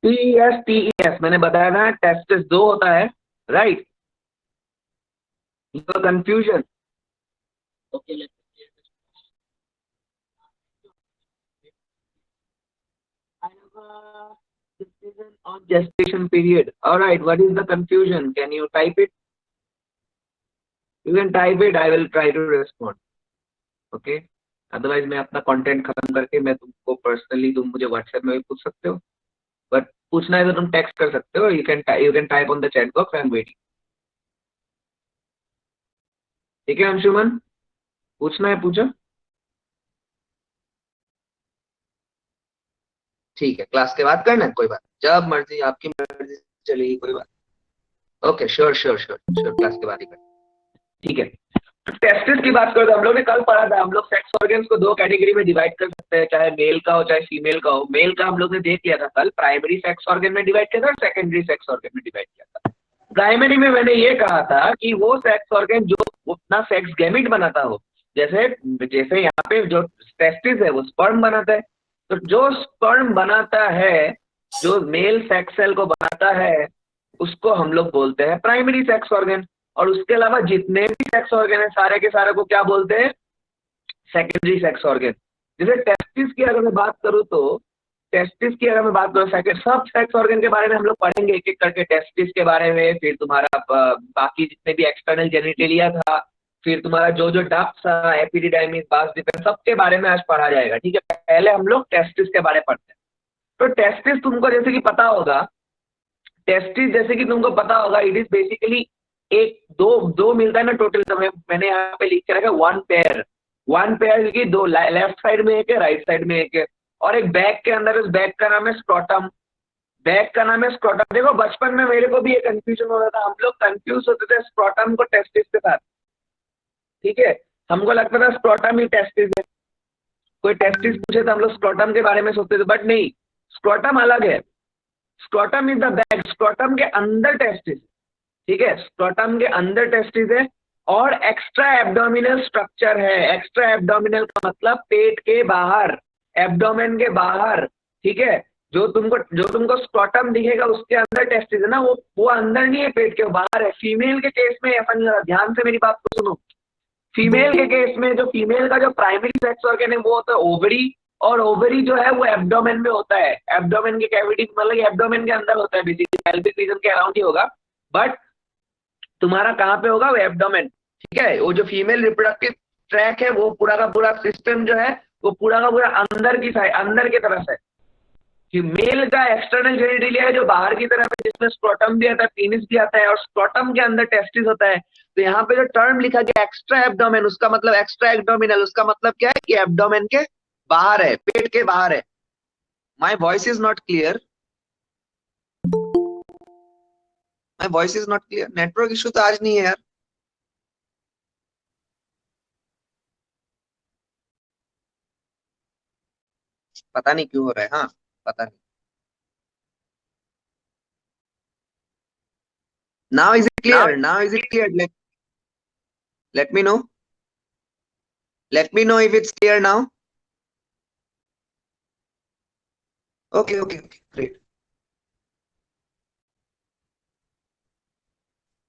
TES मैंने बताया ना, टेस्टिस दो होता है, right? Confusion. Okay, on gestation period. All right, what is the confusion? Can you type it? You can type it. I will try to respond. Okay. Otherwise मैं अपना content खत्म करके मैं तुमको पर्सनली, तुम मुझे व्हाट्सएप में भी पूछ सकते हो, बट पूछना है तो तुम टेक्स्ट कर सकते हो। You can type on the chat box, I am waiting. ठीक है अंशुमन, पूछना है पूछो। ठीक है, क्लास के बाद करना है, कोई बात, जब मर्जी आपकी मर्जी चलेगी, कोई बात। Okay, sure sure sure sure, class के बाद ही करना। ठीक है। टेस्टिस की बात करो तो हम लोग ने कल पढ़ा था, हम लोग सेक्स ऑर्गन्स को दो कैटेगरी में डिवाइड कर सकते हैं, चाहे मेल का हो चाहे फीमेल का हो। मेल का हम लोग ने देख लिया था कल, प्राइमरी सेक्स ऑर्गन में डिवाइड किया था और सेकेंडरी सेक्स ऑर्गन में डिवाइड किया था। प्राइमरी में मैंने ये कहा था कि वो सेक्स ऑर्गन जो अपना सेक्स गैमिट बनाता हो, जैसे जैसे यहाँ पे जो टेस्टिस है वो स्पर्म बनाता है, तो जो स्पर्म बनाता है, जो मेल सेक्स सेल को बनाता है, उसको हम लोग बोलते हैं प्राइमरी सेक्स ऑर्गन। और उसके अलावा जितने भी सेक्स ऑर्गन है सारे के सारे को क्या बोलते हैं? Secondary sex organ. जैसे टेस्टिस की अगर मैं बात करूं तो, टेस्टिस की अगर मैं बात करूं, सेकेंड सब सेक्स ऑर्गन के बारे में हम लोग पढ़ेंगे एक एक करके। टेस्टिस के बारे में, फिर तुम्हारा बाकी जितने भी एक्सटर्नल जेनिटेलिया था, फिर तुम्हारा जो जो डक्ट्स था, एपिडिडाइमिस, बास डिफरेंस, सबके बारे में आज पढ़ा जाएगा। ठीक है, पहले हम लोग टेस्टिस के बारे में पढ़ते हैं। तो टेस्टिस तुमको जैसे कि पता होगा, टेस्टिस जैसे कि तुमको पता होगा, इट इज बेसिकली एक दो दो मिलता है ना टोटल। तो मैंने यहाँ पे लिख के रखा वन पेयर। वन पेयर की दो, लेफ्ट साइड में एक है, राइट साइड में एक है, और एक बैक के अंदर, उस बैक का नाम है स्क्रोटम। बैक का नाम है स्क्रोटम। देखो बचपन में मेरे को भी ये कंफ्यूजन होता था, हम लोग कंफ्यूज होते थे स्क्रोटम को टेस्टिस के साथ। ठीक है, हमको लगता था स्क्रोटम ही टेस्टिस है। कोई टेस्टिस पूछे तो हम लोग स्क्रोटम के बारे में सोचते थे, बट नहीं, स्क्रोटम अलग है। Scrotum is the back, scrotum के अंदर टेस्टिस। ठीक है, स्क्रोटम के अंदर टेस्टिस है, और एक्स्ट्रा एब्डोमिनल स्ट्रक्चर है। एक्स्ट्रा एब्डोमिनल का मतलब पेट के बाहर, एब्डोमेन के बाहर। ठीक है, जो तुमको स्क्रोटम दिखेगा उसके अंदर टेस्टिस है ना, वो अंदर नहीं है, पेट के बाहर है। फीमेल के केस में ऐसा नहीं होता, ध्यान से मेरी बात को सुनो। फीमेल के केस में जो फीमेल का जो प्राइमरी सेक्स ऑर्गन है वो होता है ओवरी, और ओवरी जो है वो एब्डोमेन में होता है। एब्डोमेन के कैविटी, मतलब एब्डोमेन के अंदर होता है, बेसिकली पेल्विक रीजन के अराउंड ही होगा, बट तुम्हारा कहाँ पे होगा? वो एब्डोमेन। ठीक है, वो जो फीमेल रिप्रोडक्टिव ट्रैक है, वो पूरा का पूरा सिस्टम जो है, वो पूरा का पूरा अंदर की साइड, अंदर की तरफ है। मेल का एक्सटर्नल जेनिटलिया है जो बाहर की तरफ है, जिसमें स्क्रोटम भी आता है, पीनिस भी आता है, और स्क्रोटम के अंदर टेस्टिस होता है। तो यहाँ पे जो टर्म लिखा गया एक्स्ट्रा एब्डोमेन, उसका मतलब एक्स्ट्रा एब्डोमिनल, उसका मतलब क्या है कि एब्डोमेन के बाहर है, पेट के बाहर है। My voice is not clear. My voice is not clear. Network issue तो आज नहीं है यार। पता नहीं क्यों हो रहा है, हाँ, पता नहीं। Now is it Now, clear? Now is it clear? Let me know. Let me know if it's clear now. Okay okay okay, great.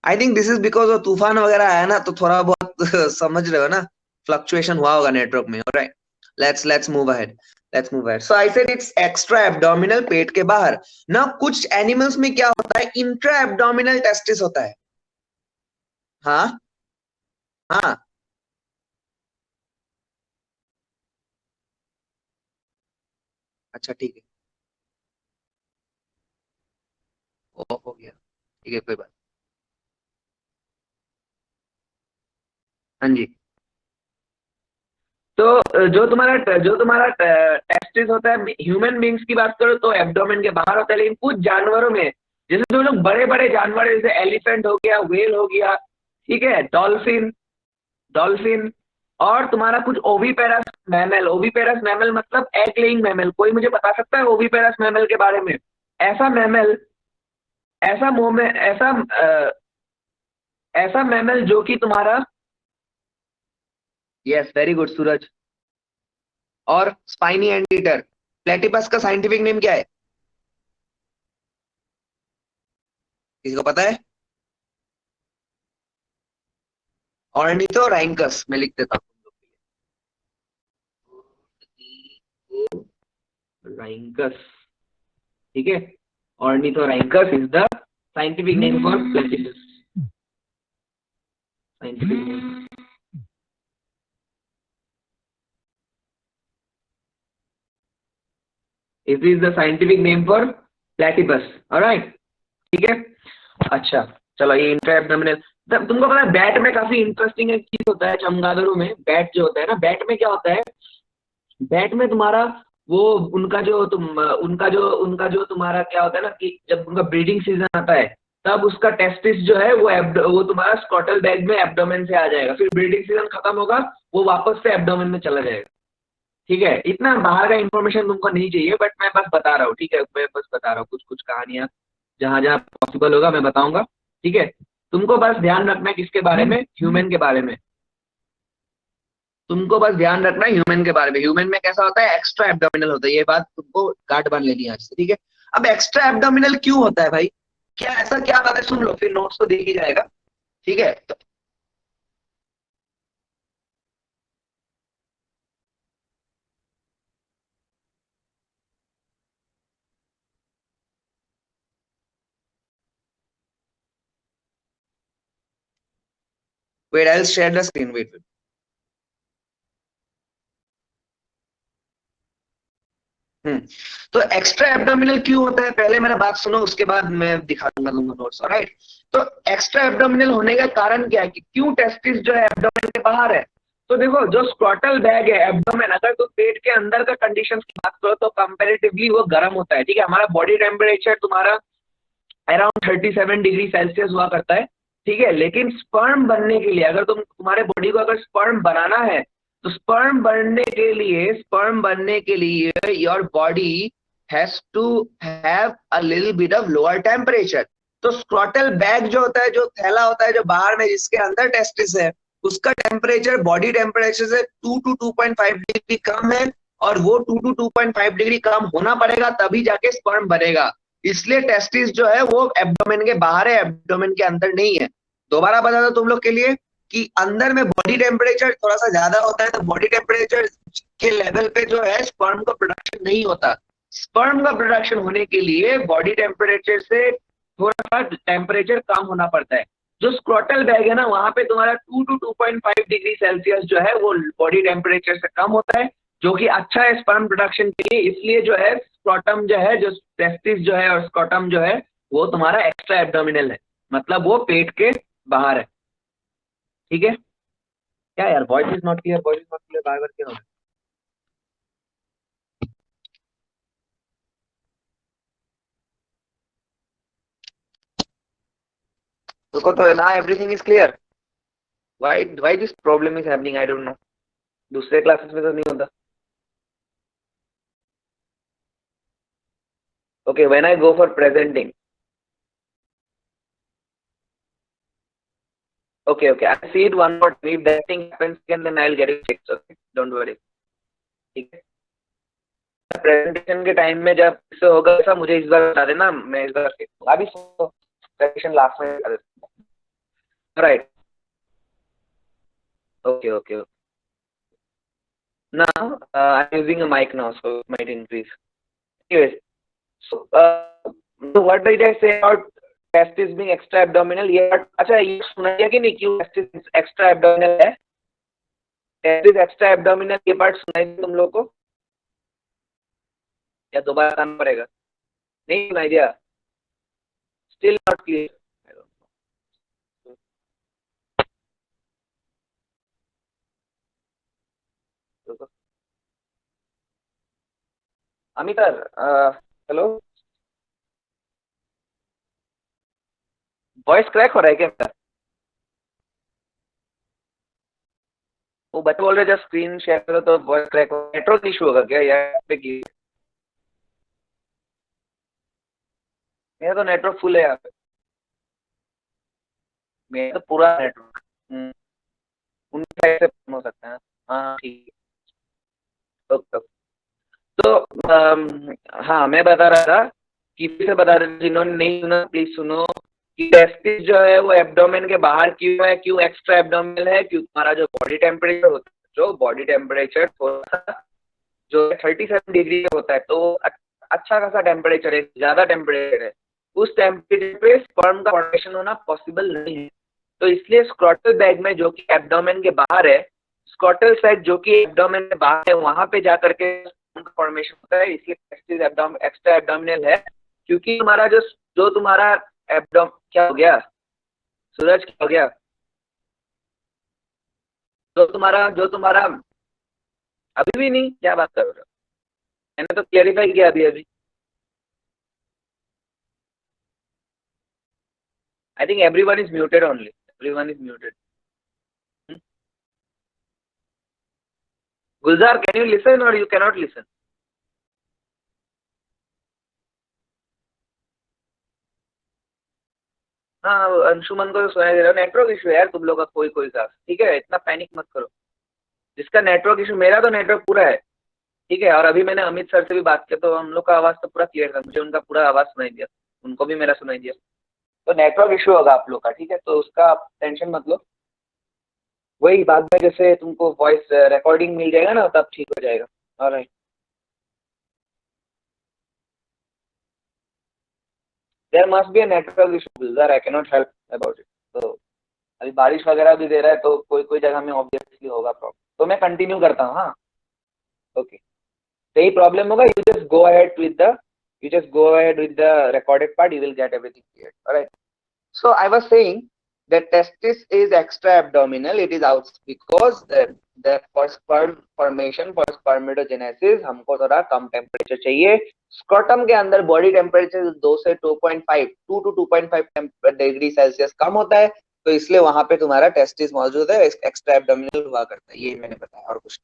I think this is because of तूफान वगैरह आया ना, तो थोड़ा बहुत समझ रहे हो ना, फ्लक्चुएशन हुआ होगा नेटवर्क में। Alright, let's move ahead. Let's move ahead. So I said it's extra abdominal, पेट के बाहर ना। कुछ एनिमल्स में क्या होता है, इंट्रा एब्डोमिनल टेस्टिस होता है। हाँ हाँ। अच्छा ठीक है, ओ हो गया, ठीक है, कोई बात। हाँ जी। तो जो तुम्हारा टेस्टिस होता है, ह्यूमन बींग्स की बात करो तो एब्डोमेन के बाहर होता है, लेकिन कुछ जानवरों में, जैसे जो लोग बड़े बड़े जानवर हैं, जैसे एलिफेंट हो गया, व्हेल हो गया, ठीक है, डॉल्फिन, डॉल्फिन, और तुम्हारा कुछ ओविपेरस मैमल। ओविपेरस मैमल मतलब एग लेइंग मैमल। कोई मुझे बता सकता है ओविपेरस मैमल के बारे में? ऐसा मैमल, ऐसा मोमे ऐसा ऐसा मैमल जो कि तुम्हारा, यस वेरी गुड सूरज, और स्पाइनी एंड ईटर। प्लेटिपस का साइंटिफिक नेम क्या है? किसी को पता है? ऑर्निथोरैंकस, मैं लिख देता हूँ रैंकस, ठीक है। Ornithorhynchus is the scientific name for platypus, scientific name. This is the scientific name for platypus, alright, ठीक है। अच्छा चलो, ये इंट्रा एब्डोमिनल। तुमको पता है बैट में काफी इंटरेस्टिंग एक चीज होता है, चमगादड़ों में बैट जो होता है ना, बैट में क्या होता है, बैट में तुम्हारा वो उनका जो तुम्हारा क्या होता है ना, कि जब उनका ब्रीडिंग सीजन आता है तब उसका टेस्टिस जो है वो तुम्हारा स्कॉटल बैग में एब्डोमेन से आ जाएगा, फिर ब्रीडिंग सीजन खत्म होगा वो वापस से एब्डोमेन में चला जाएगा, ठीक है। इतना बाहर का इन्फॉर्मेशन तुमको नहीं चाहिए, बट मैं बस बता रहा हूँ, ठीक है, मैं बस बता रहा हूँ कुछ कुछ कहानियां, जहां जहां पॉसिबल होगा मैं बताऊंगा, ठीक है। तुमको बस ध्यान रखना है किसके बारे में, ह्यूमन के बारे में। तुमको बस ध्यान रखना है ह्यूमन के बारे में। ह्यूमन में कैसा होता है, एक्स्ट्रा एब्डोमिनल होता है, ये बात तुमको गांठ बांध लेनी है आज से, ठीक है। अब एक्स्ट्रा एब्डोमिनल क्यों होता है भाई, क्या ऐसा क्या बात है, सुन लो फिर नोट्स तो देख ही जाएगा, ठीक है। तो wait, I'll share the screen, wait, wait. हम्म तो एक्स्ट्रा एब्डोमिनल क्यों होता है, पहले मेरा बात सुनो, उसके बाद मैं दिखा दूंगा तुमको नोट्स, ऑलराइट। तो एक्स्ट्रा एब्डोमिनल होने का कारण क्या है, कि क्यों टेस्टिस जो है एब्डोमेन के बाहर है। तो देखो, जो स्क्रॉटल बैग है एब्डोमेन, अगर तुम पेट के अंदर का कंडीशंस की बात करो तो कंपैरेटिवली वो गर्म होता है, ठीक है। हमारा बॉडी टेम्परेचर तुम्हारा अराउंड 37 डिग्री सेल्सियस हुआ करता है, ठीक है। लेकिन स्पर्म बनने के लिए, अगर तुम्हारे बॉडी को अगर स्पर्म बनाना है, तो स्पर्म बनने के लिए your body has to have a little bit of lower temperature. तो स्क्रॉटल बैग जो होता है, जो थैला होता है जो बाहर में, जिसके अंदर टेस्टिस है, उसका टेम्परेचर बॉडी टेम्परेचर से 2 to 2.5 डिग्री कम है, और वो 2 to 2.5 डिग्री कम होना पड़ेगा तभी जाके स्पर्म बनेगा। इसलिए टेस्टिस जो है वो एब्डोमेन के बाहर है, एब्डोमेन के अंदर नहीं है। दोबारा बता दो तुम लोग के लिए, कि अंदर में बॉडी टेम्परेचर थोड़ा सा ज्यादा होता है, तो बॉडी टेम्परेचर के लेवल पे जो है स्पर्म का प्रोडक्शन नहीं होता। स्पर्म का प्रोडक्शन होने के लिए बॉडी टेम्परेचर से थोड़ा सा टेम्परेचर कम होना पड़ता है। जो स्क्रोटल बैग है ना, वहां पे तुम्हारा 2 to 2.5 डिग्री सेल्सियस जो है वो बॉडी टेम्परेचर से कम होता है, जो कि अच्छा है स्पर्म प्रोडक्शन के लिए। इसलिए जो है स्क्रॉटम जो है, जो टेस्टिस जो है और स्क्रॉटम जो है, वो तुम्हारा एक्स्ट्रा एब्डोमिनल है, मतलब वो पेट के बाहर है, ठीक है। क्या यार, voice is not clear, voice is not clear, बार बार क्यों हो रहा है? देखो तो ना, everything is clear. Why this problem is happening, I don't know. दूसरे क्लासेस में तो नहीं होता। Okay, when I go for presenting, okay, I see it one more time. If that thing happens again, then I'll get it fixed, okay, don't worry, ठीक है। Presentation के time में जब से होगा ऐसा, मुझे इस बार बता देना, मैं इस बार अभी प्रेजेंटेशन लास्ट में कर देता हूँ, right. Okay okay. Now I'm using a mic now, so it might increase. Anyways, so what did I say about testis being extra abdominal? ये अच्छा, ये सुना है कि नहीं, क्यों testis extra abdominal है? testis extra abdominal ये पार्ट सुनाई दिया तुम लोग को, या दोबारा बताना पड़ेगा? नहीं सुनाई दिया? Still not clear. I don't know. Amitar, hello, voice crack हो रहा है क्या मेरा? वो बच्चे बोल रहे जब स्क्रीन शेयर करो तो वॉइस क्रैक हो, नेटवर्क इशू होगा क्या यहाँ पे की? मेरा तो नेटवर्क फुल है यहाँ पे, मेरा तो पूरा नेटवर्क। उनका ऐसे हो सकता है। हाँ ठीक है, ओके ओके। तो हाँ, मैं बता रहा था कि फिर से बता रहे, जिन्होंने नहीं सुना प्लीज सुनो, टेस्टिस जो है वो एब्डोमेन के बाहर क्यों है, क्यों एक्स्ट्रा एब्डोमिनल है, क्योंकि हमारा जो बॉडी टेम्परेचर होता है, जो बॉडी टेम्परेचर थोड़ा सा जो 37 डिग्री होता है, तो अच्छा खासा टेम्परेचर है, ज्यादा टेम्परेचर है, उस टेम्परेचर पे स्पर्म का फॉर्मेशन होना पॉसिबल नहीं है। तो इसलिए स्क्रॉटल बैग में जो कि एब्डोमेन के बाहर है, स्क्रॉटल साइड जो कि एब्डोमेन के बाहर है, वहां पे जाकर के फॉर्मेशन होता है, इसलिए टेस्टिस एक्स्ट्रा एब्डोमिनल है। क्योंकि तुम्हारा जो तुम्हारा एब्डोम क्या हो गया सूरज, क्या हो गया, जो तुम्हारा अभी भी नहीं, क्या बात कर रहे हो, मैंने तो क्लेरिफाई किया अभी अभी। I think everyone is muted only, everyone is muted. Gulzar, can you listen और यू कैनॉट लिसन? हाँ, अंशुमन को तो सुनाई दे रहा है, नेटवर्क इशू है यार तुम लोग का, कोई कोई का, ठीक है, इतना पैनिक मत करो। जिसका नेटवर्क इशू, मेरा तो नेटवर्क पूरा है, ठीक है। और अभी मैंने अमित सर से भी बात किया, तो हम लोग का आवाज तो पूरा क्लियर था, मुझे उनका पूरा आवाज सुनाई दिया, उनको भी मेरा सुनाई दिया। तो नेटवर्क इशू होगा आप लोग का, ठीक है, तो उसका आप टेंशन मत लो। वही बाद में जैसे तुमको वॉइस रिकॉर्डिंग मिल जाएगा ना, तब ठीक हो जाएगा। Alright, there must be a network issue Gulzar, I cannot help about it. तो अभी बारिश वगैरह भी दे रहा है, तो कोई कोई जगह में ऑब्वियसली होगा प्रॉब्लम, तो मैं कंटिन्यू करता हूँ, हाँ। ओके, यही प्रॉब्लम होगा, you just go ahead with the recorded part, you will get everything clear. All right, so I was saying that testis is extra abdominal, it is out because the for sperm formation, for spermatogenesis हमको थोड़ा कम temperature चाहिए। Scrotum के अंदर body temperature 2 से 2.5 2 to 2.5 degree Celsius कम होता है, तो इसलिए वहां पे तुम्हारा टेस्टिस मौजूद है, एक्स्ट्रा एब्डोमिनल हुआ करता है, ये मैंने बताया और कुछ।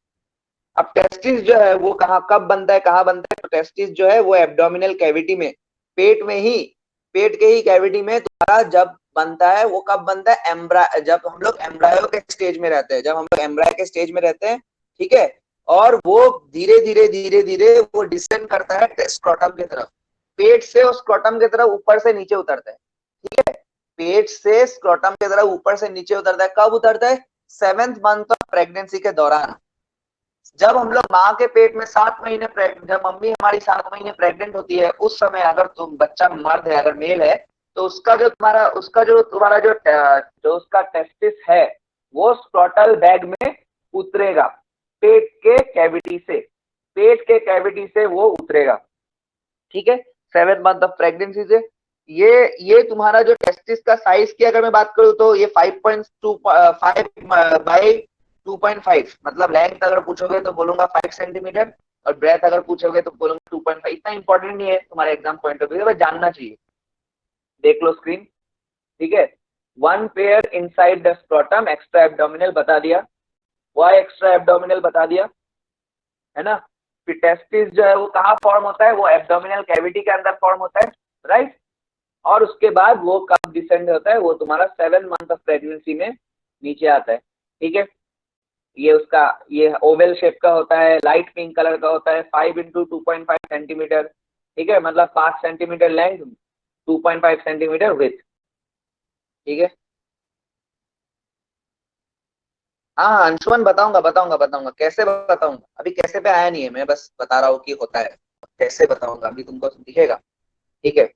अब टेस्टिस जो है वो कहाँ कब बनता है, कहाँ बनता है, तो टेस्टिस जो है वो एब्डोमिनल कैविटी में, पेट में ही, पेट के ही कैविटी में तुम्हारा जब बनता है, वो कब बनता है, एम्ब्रा जब हम लोग एम्ब्रायो के स्टेज में रहते हैं, जब हम लोग एम्ब्रायो के स्टेज में रहते हैं, ठीक है। और वो धीरे धीरे वो डिसेंड करता है स्क्रोटम की तरफ, पेट से और स्क्रोटम की तरफ ऊपर से नीचे उतरता है, ठीक है। पेट से स्क्रोटम की तरफ ऊपर से नीचे उतरता है, कब उतरता है, 7th मंथ ऑफ प्रेगनेंसी के दौरान। जब हम लोग माँ के पेट में 7 महीने जब मम्मी हमारी 7 महीने प्रेग्नेंट होती है, उस समय अगर तुम बच्चा मर्द है, अगर मेल है, तो उसका जो उसका टेस्टिस है, वो स्क्रॉटल बैग में उतरेगा, पेट के कैविटी से, पेट के कैविटी से वो उतरेगा, ठीक है, 7th मंथ ऑफ प्रेगनेंसी से। ये तुम्हारा जो टेस्टिस का साइज की अगर मैं बात करूं, तो ये 5.25 बाई 2.5, मतलब लेंथ अगर पूछोगे तो बोलूंगा 5 सेंटीमीटर, और ब्रेथ अगर पूछोगे तो बोलूंगा 2.5। इतना इंपॉर्टेंट नहीं है तुम्हारे एग्जाम पॉइंट ऑफ व्यू, बस जानना चाहिए। देख लो स्क्रीन, ठीक है। One pair inside the scrotum, extra abdominal बता दिया, वाई एक्स्ट्रा एब्डोमिनल बता दिया, है ना। फिर टेस्टिस जो है वो कहाँ फॉर्म होता है, वो एब्डोमिनल कैविटी के अंदर फॉर्म होता है, राइट। और उसके बाद वो कब डिसेंड होता है, वो तुम्हारा 7th मंथ ऑफ प्रेगनेंसी में नीचे आता है, ठीक है। ये ओवल शेप का होता है, लाइट पिंक कलर का होता है, 5 into 2.5 सेंटीमीटर, ठीक है, मतलब 5 सेंटीमीटर लेंथ, 2.5 सेंटीमीटर विथ, ठीक है। हाँ हाँ अंशुमन, बताऊंगा बताऊंगा बताऊंगा, कैसे बताऊंगा, अभी कैसे पे आया नहीं है, मैं बस बता रहा हूँ कि होता है, कैसे बताऊंगा अभी तुमको दिखेगा, ठीक है।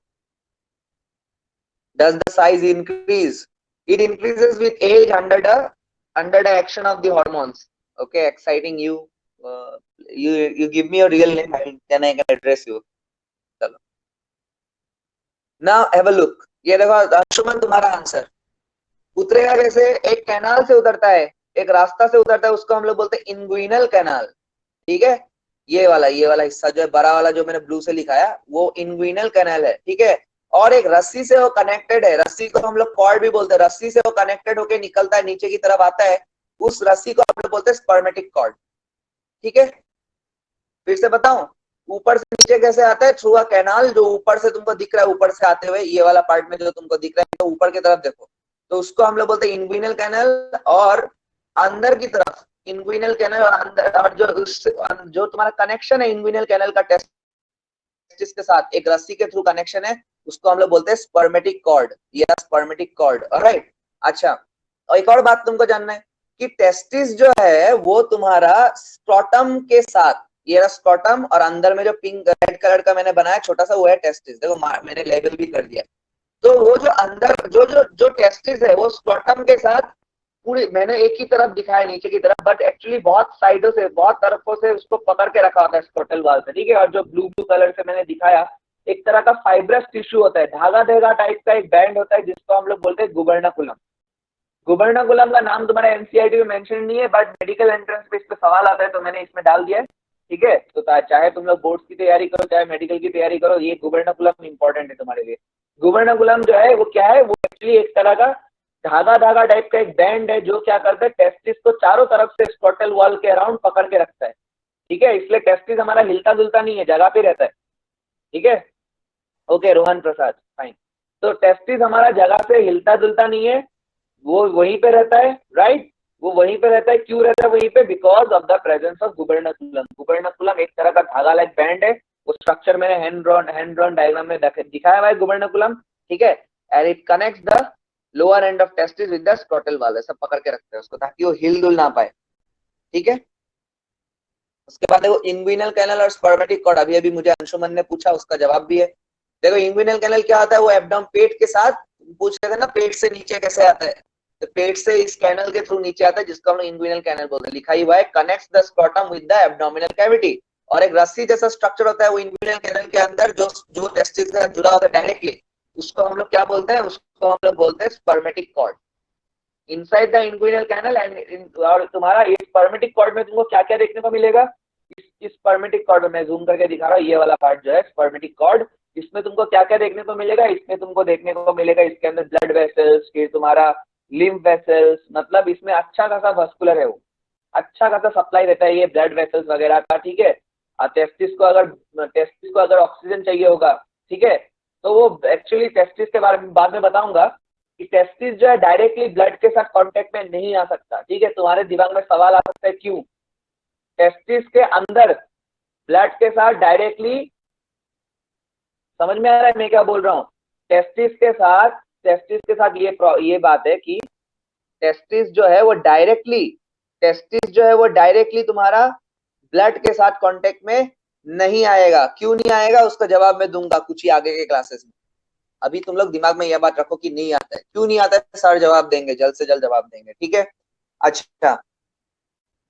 Does the size increase? It increases with age under the action of the hormones. Okay, exciting you. You give me your real name, then I can address you. चलो, now have a look. ये देखो अंशुमन, तुम्हारा answer उतरेगा कैसे, एक canal से उतरता है, एक रास्ता से उतरता है, उसको हम लोग बोलते हैं इंग्विनल कैनाल, ठीक है। ये वाला हिस्सा जो है बड़ा वाला, जो मैंने ब्लू से लिखाया, वो इंग्विनल कैनाल है, ठीक है। और एक रस्सी से वो कनेक्टेड है, रस्सी को हम लोग कॉर्ड भी बोलते हैं, रस्सी से वो कनेक्टेड होके निकलता है, नीचे की तरफ आता है, उस रस्सी को हम लोग बोलते हैं स्पर्मेटिक कॉर्ड, ठीक है। फिर से बताऊं, ऊपर से नीचे कैसे आता है, थ्रू अ कैनाल, जो ऊपर से तुमको दिख रहा है, ऊपर से आते हुए ये वाला पार्ट में जो तुमको दिख रहा है, तो ऊपर की तरफ देखो, तो उसको हम लोग बोलते हैं इंग्विनल कैनाल। और अंदर की तरफ इंग्विनल कैनाल, और अंदर, और जो तुम्हारा कनेक्शन है इंग्विनल कैनाल का टेस्टिस के साथ, एक रस्सी के थ्रू कनेक्शन है, उसको हम लोग बोलते हैं स्पर्मेटिक कॉर्ड या स्पर्मेटिक कॉर्ड। ऑलराइट, अच्छा और एक और बात तुमको जानना है कि टेस्टिस जो है वो तुम्हारा स्क्रॉटम के साथ, ये स्क्रॉटम और अंदर में जो पिंक रेड कलर का मैंने बनाया छोटा सा वो है टेस्टिस। देखो मैंने लेबल भी कर दिया। तो वो जो अंदर जो जो जो टेस्टिस है वो स्क्रॉटम के साथ पूरी, मैंने एक ही तरफ दिखाया नीचे की तरफ, बट एक्चुअली बहुत साइडों से बहुत तरफों से उसको पकड़ के रखा होता है स्क्रोटल वाल से, ठीक है। और जो ब्लू ब्लू कलर से मैंने दिखाया एक तरह का फाइब्रस टिश्यू होता है, धागा धागा टाइप का एक बैंड होता है जिसको हम लोग बोलते हैं गुबर्नाकुलम। गुबर्नाकुलम का नाम तुम्हारा एनसीईआरटी में मेंशन नहीं है, बट मेडिकल एंट्रेंस पे इस पे सवाल आता है तो मैंने इसमें डाल दिया है, ठीक है। तो चाहे तुम लोग बोर्ड्स की तैयारी करो चाहे मेडिकल की तैयारी करो, ये गुबर्नाकुलम इंपॉर्टेंट है तुम्हारे लिए। गुबर्नाकुलम जो है वो क्या है, वो एक्चुअली एक तरह का धागा धागा टाइप का एक बैंड है जो क्या करता है टेस्टिस को चारों तरफ से स्क्रोटल वॉल के अराउंड पकड़ के रखता है, ठीक है। इसलिए टेस्टिस हमारा हिलता जुलता नहीं है, जगह पे रहता है, ठीक है। ओके रोहन प्रसाद, फाइन। तो टेस्टिस हमारा जगह से हिलता जुलता नहीं है, वो वहीं पे रहता है, राइट। वो वहीं पे रहता है, क्यों रहता है वहीं पे, because of the presence of gubernaculum. Gubernaculum एक तरह का धागा लाइक बैंड है, वो स्ट्रक्चर मैंने हैंड ड्रॉन डायग्राम में दिखाया हुआ है गुबर्नाकुलम, ठीक है। And it connects the lower end of testis with the scrotal वाल, सब पकड़ के रखते हैं उसको ताकि वो हिल डुल ना पाए, ठीक है। उसके बाद देखो इंग्विनल कैनल और स्पर्मेटिक कॉर्ड, अभी अभी मुझे अंशुमन ने पूछा, उसका जवाब भी है। देखो इंग्विनल कैनल क्या होता है, वो एब्डोम पेट के साथ, पूछ रहे थे ना पेट से नीचे कैसे आता है, तो पेट से इस कैनल के थ्रू नीचे आता है जिसको हम लोग इंग्विनल कैनल बोलते हैं। लिखा ही हुआ है connects the scrotum with the abdominal cavity, और एक रस्सी जैसा स्ट्रक्चर होता है वो इंग्विनल कैनल के अंदर जो जो टेस्टिस से जुड़ा होता है डायरेक्टली, उसको हम लोग क्या बोलते हैं, उसको हम लोग बोलते हैं spermatic cord. Inside the inguinal canal and, और तुम्हारा ये स्पर्मेटिक कॉर्ड में तुमको क्या क्या देखने को मिलेगा, इस स्पर्मेटिक कॉर्ड में मैं जूम करके दिखा रहा हूँ, ये वाला पार्ट जो है स्पर्मेटिक कॉर्ड, इसमें तुमको क्या क्या देखने को मिलेगा, इसमें तुमको देखने को मिलेगा इसके अंदर ब्लड वेसल्स, फिर तुम्हारा लिम्फ वेसल्स, मतलब इसमें अच्छा खासा वस्कुलर है, वो अच्छा खासा सप्लाई रहता है ये ब्लड वेसल्स वगैरह का, ठीक है। टेस्टिस को अगर ऑक्सीजन चाहिए होगा, ठीक है, तो वो एक्चुअली टेस्टिस के बारे में बाद में बताऊंगा कि टेस्टिस जो है डायरेक्टली ब्लड के साथ कांटेक्ट में नहीं आ सकता, ठीक है। तुम्हारे दिमाग में सवाल आ सकता है क्यों, टेस्टिस के अंदर ब्लड के साथ डायरेक्टली, समझ में आ रहा है मैं क्या बोल रहा हूँ, टेस्टिस के साथ ये बात है कि टेस्टिस जो है वो डायरेक्टली तुम्हारा ब्लड के साथ कांटेक्ट में नहीं आएगा। क्यों नहीं आएगा उसका जवाब मैं दूंगा कुछ ही आगे के क्लासेस में। अभी तुम लोग दिमाग में यह बात रखो कि नहीं आता है, क्यों नहीं आता है सर जवाब देंगे, जल्द से जल्द जवाब देंगे, ठीक है। अच्छा,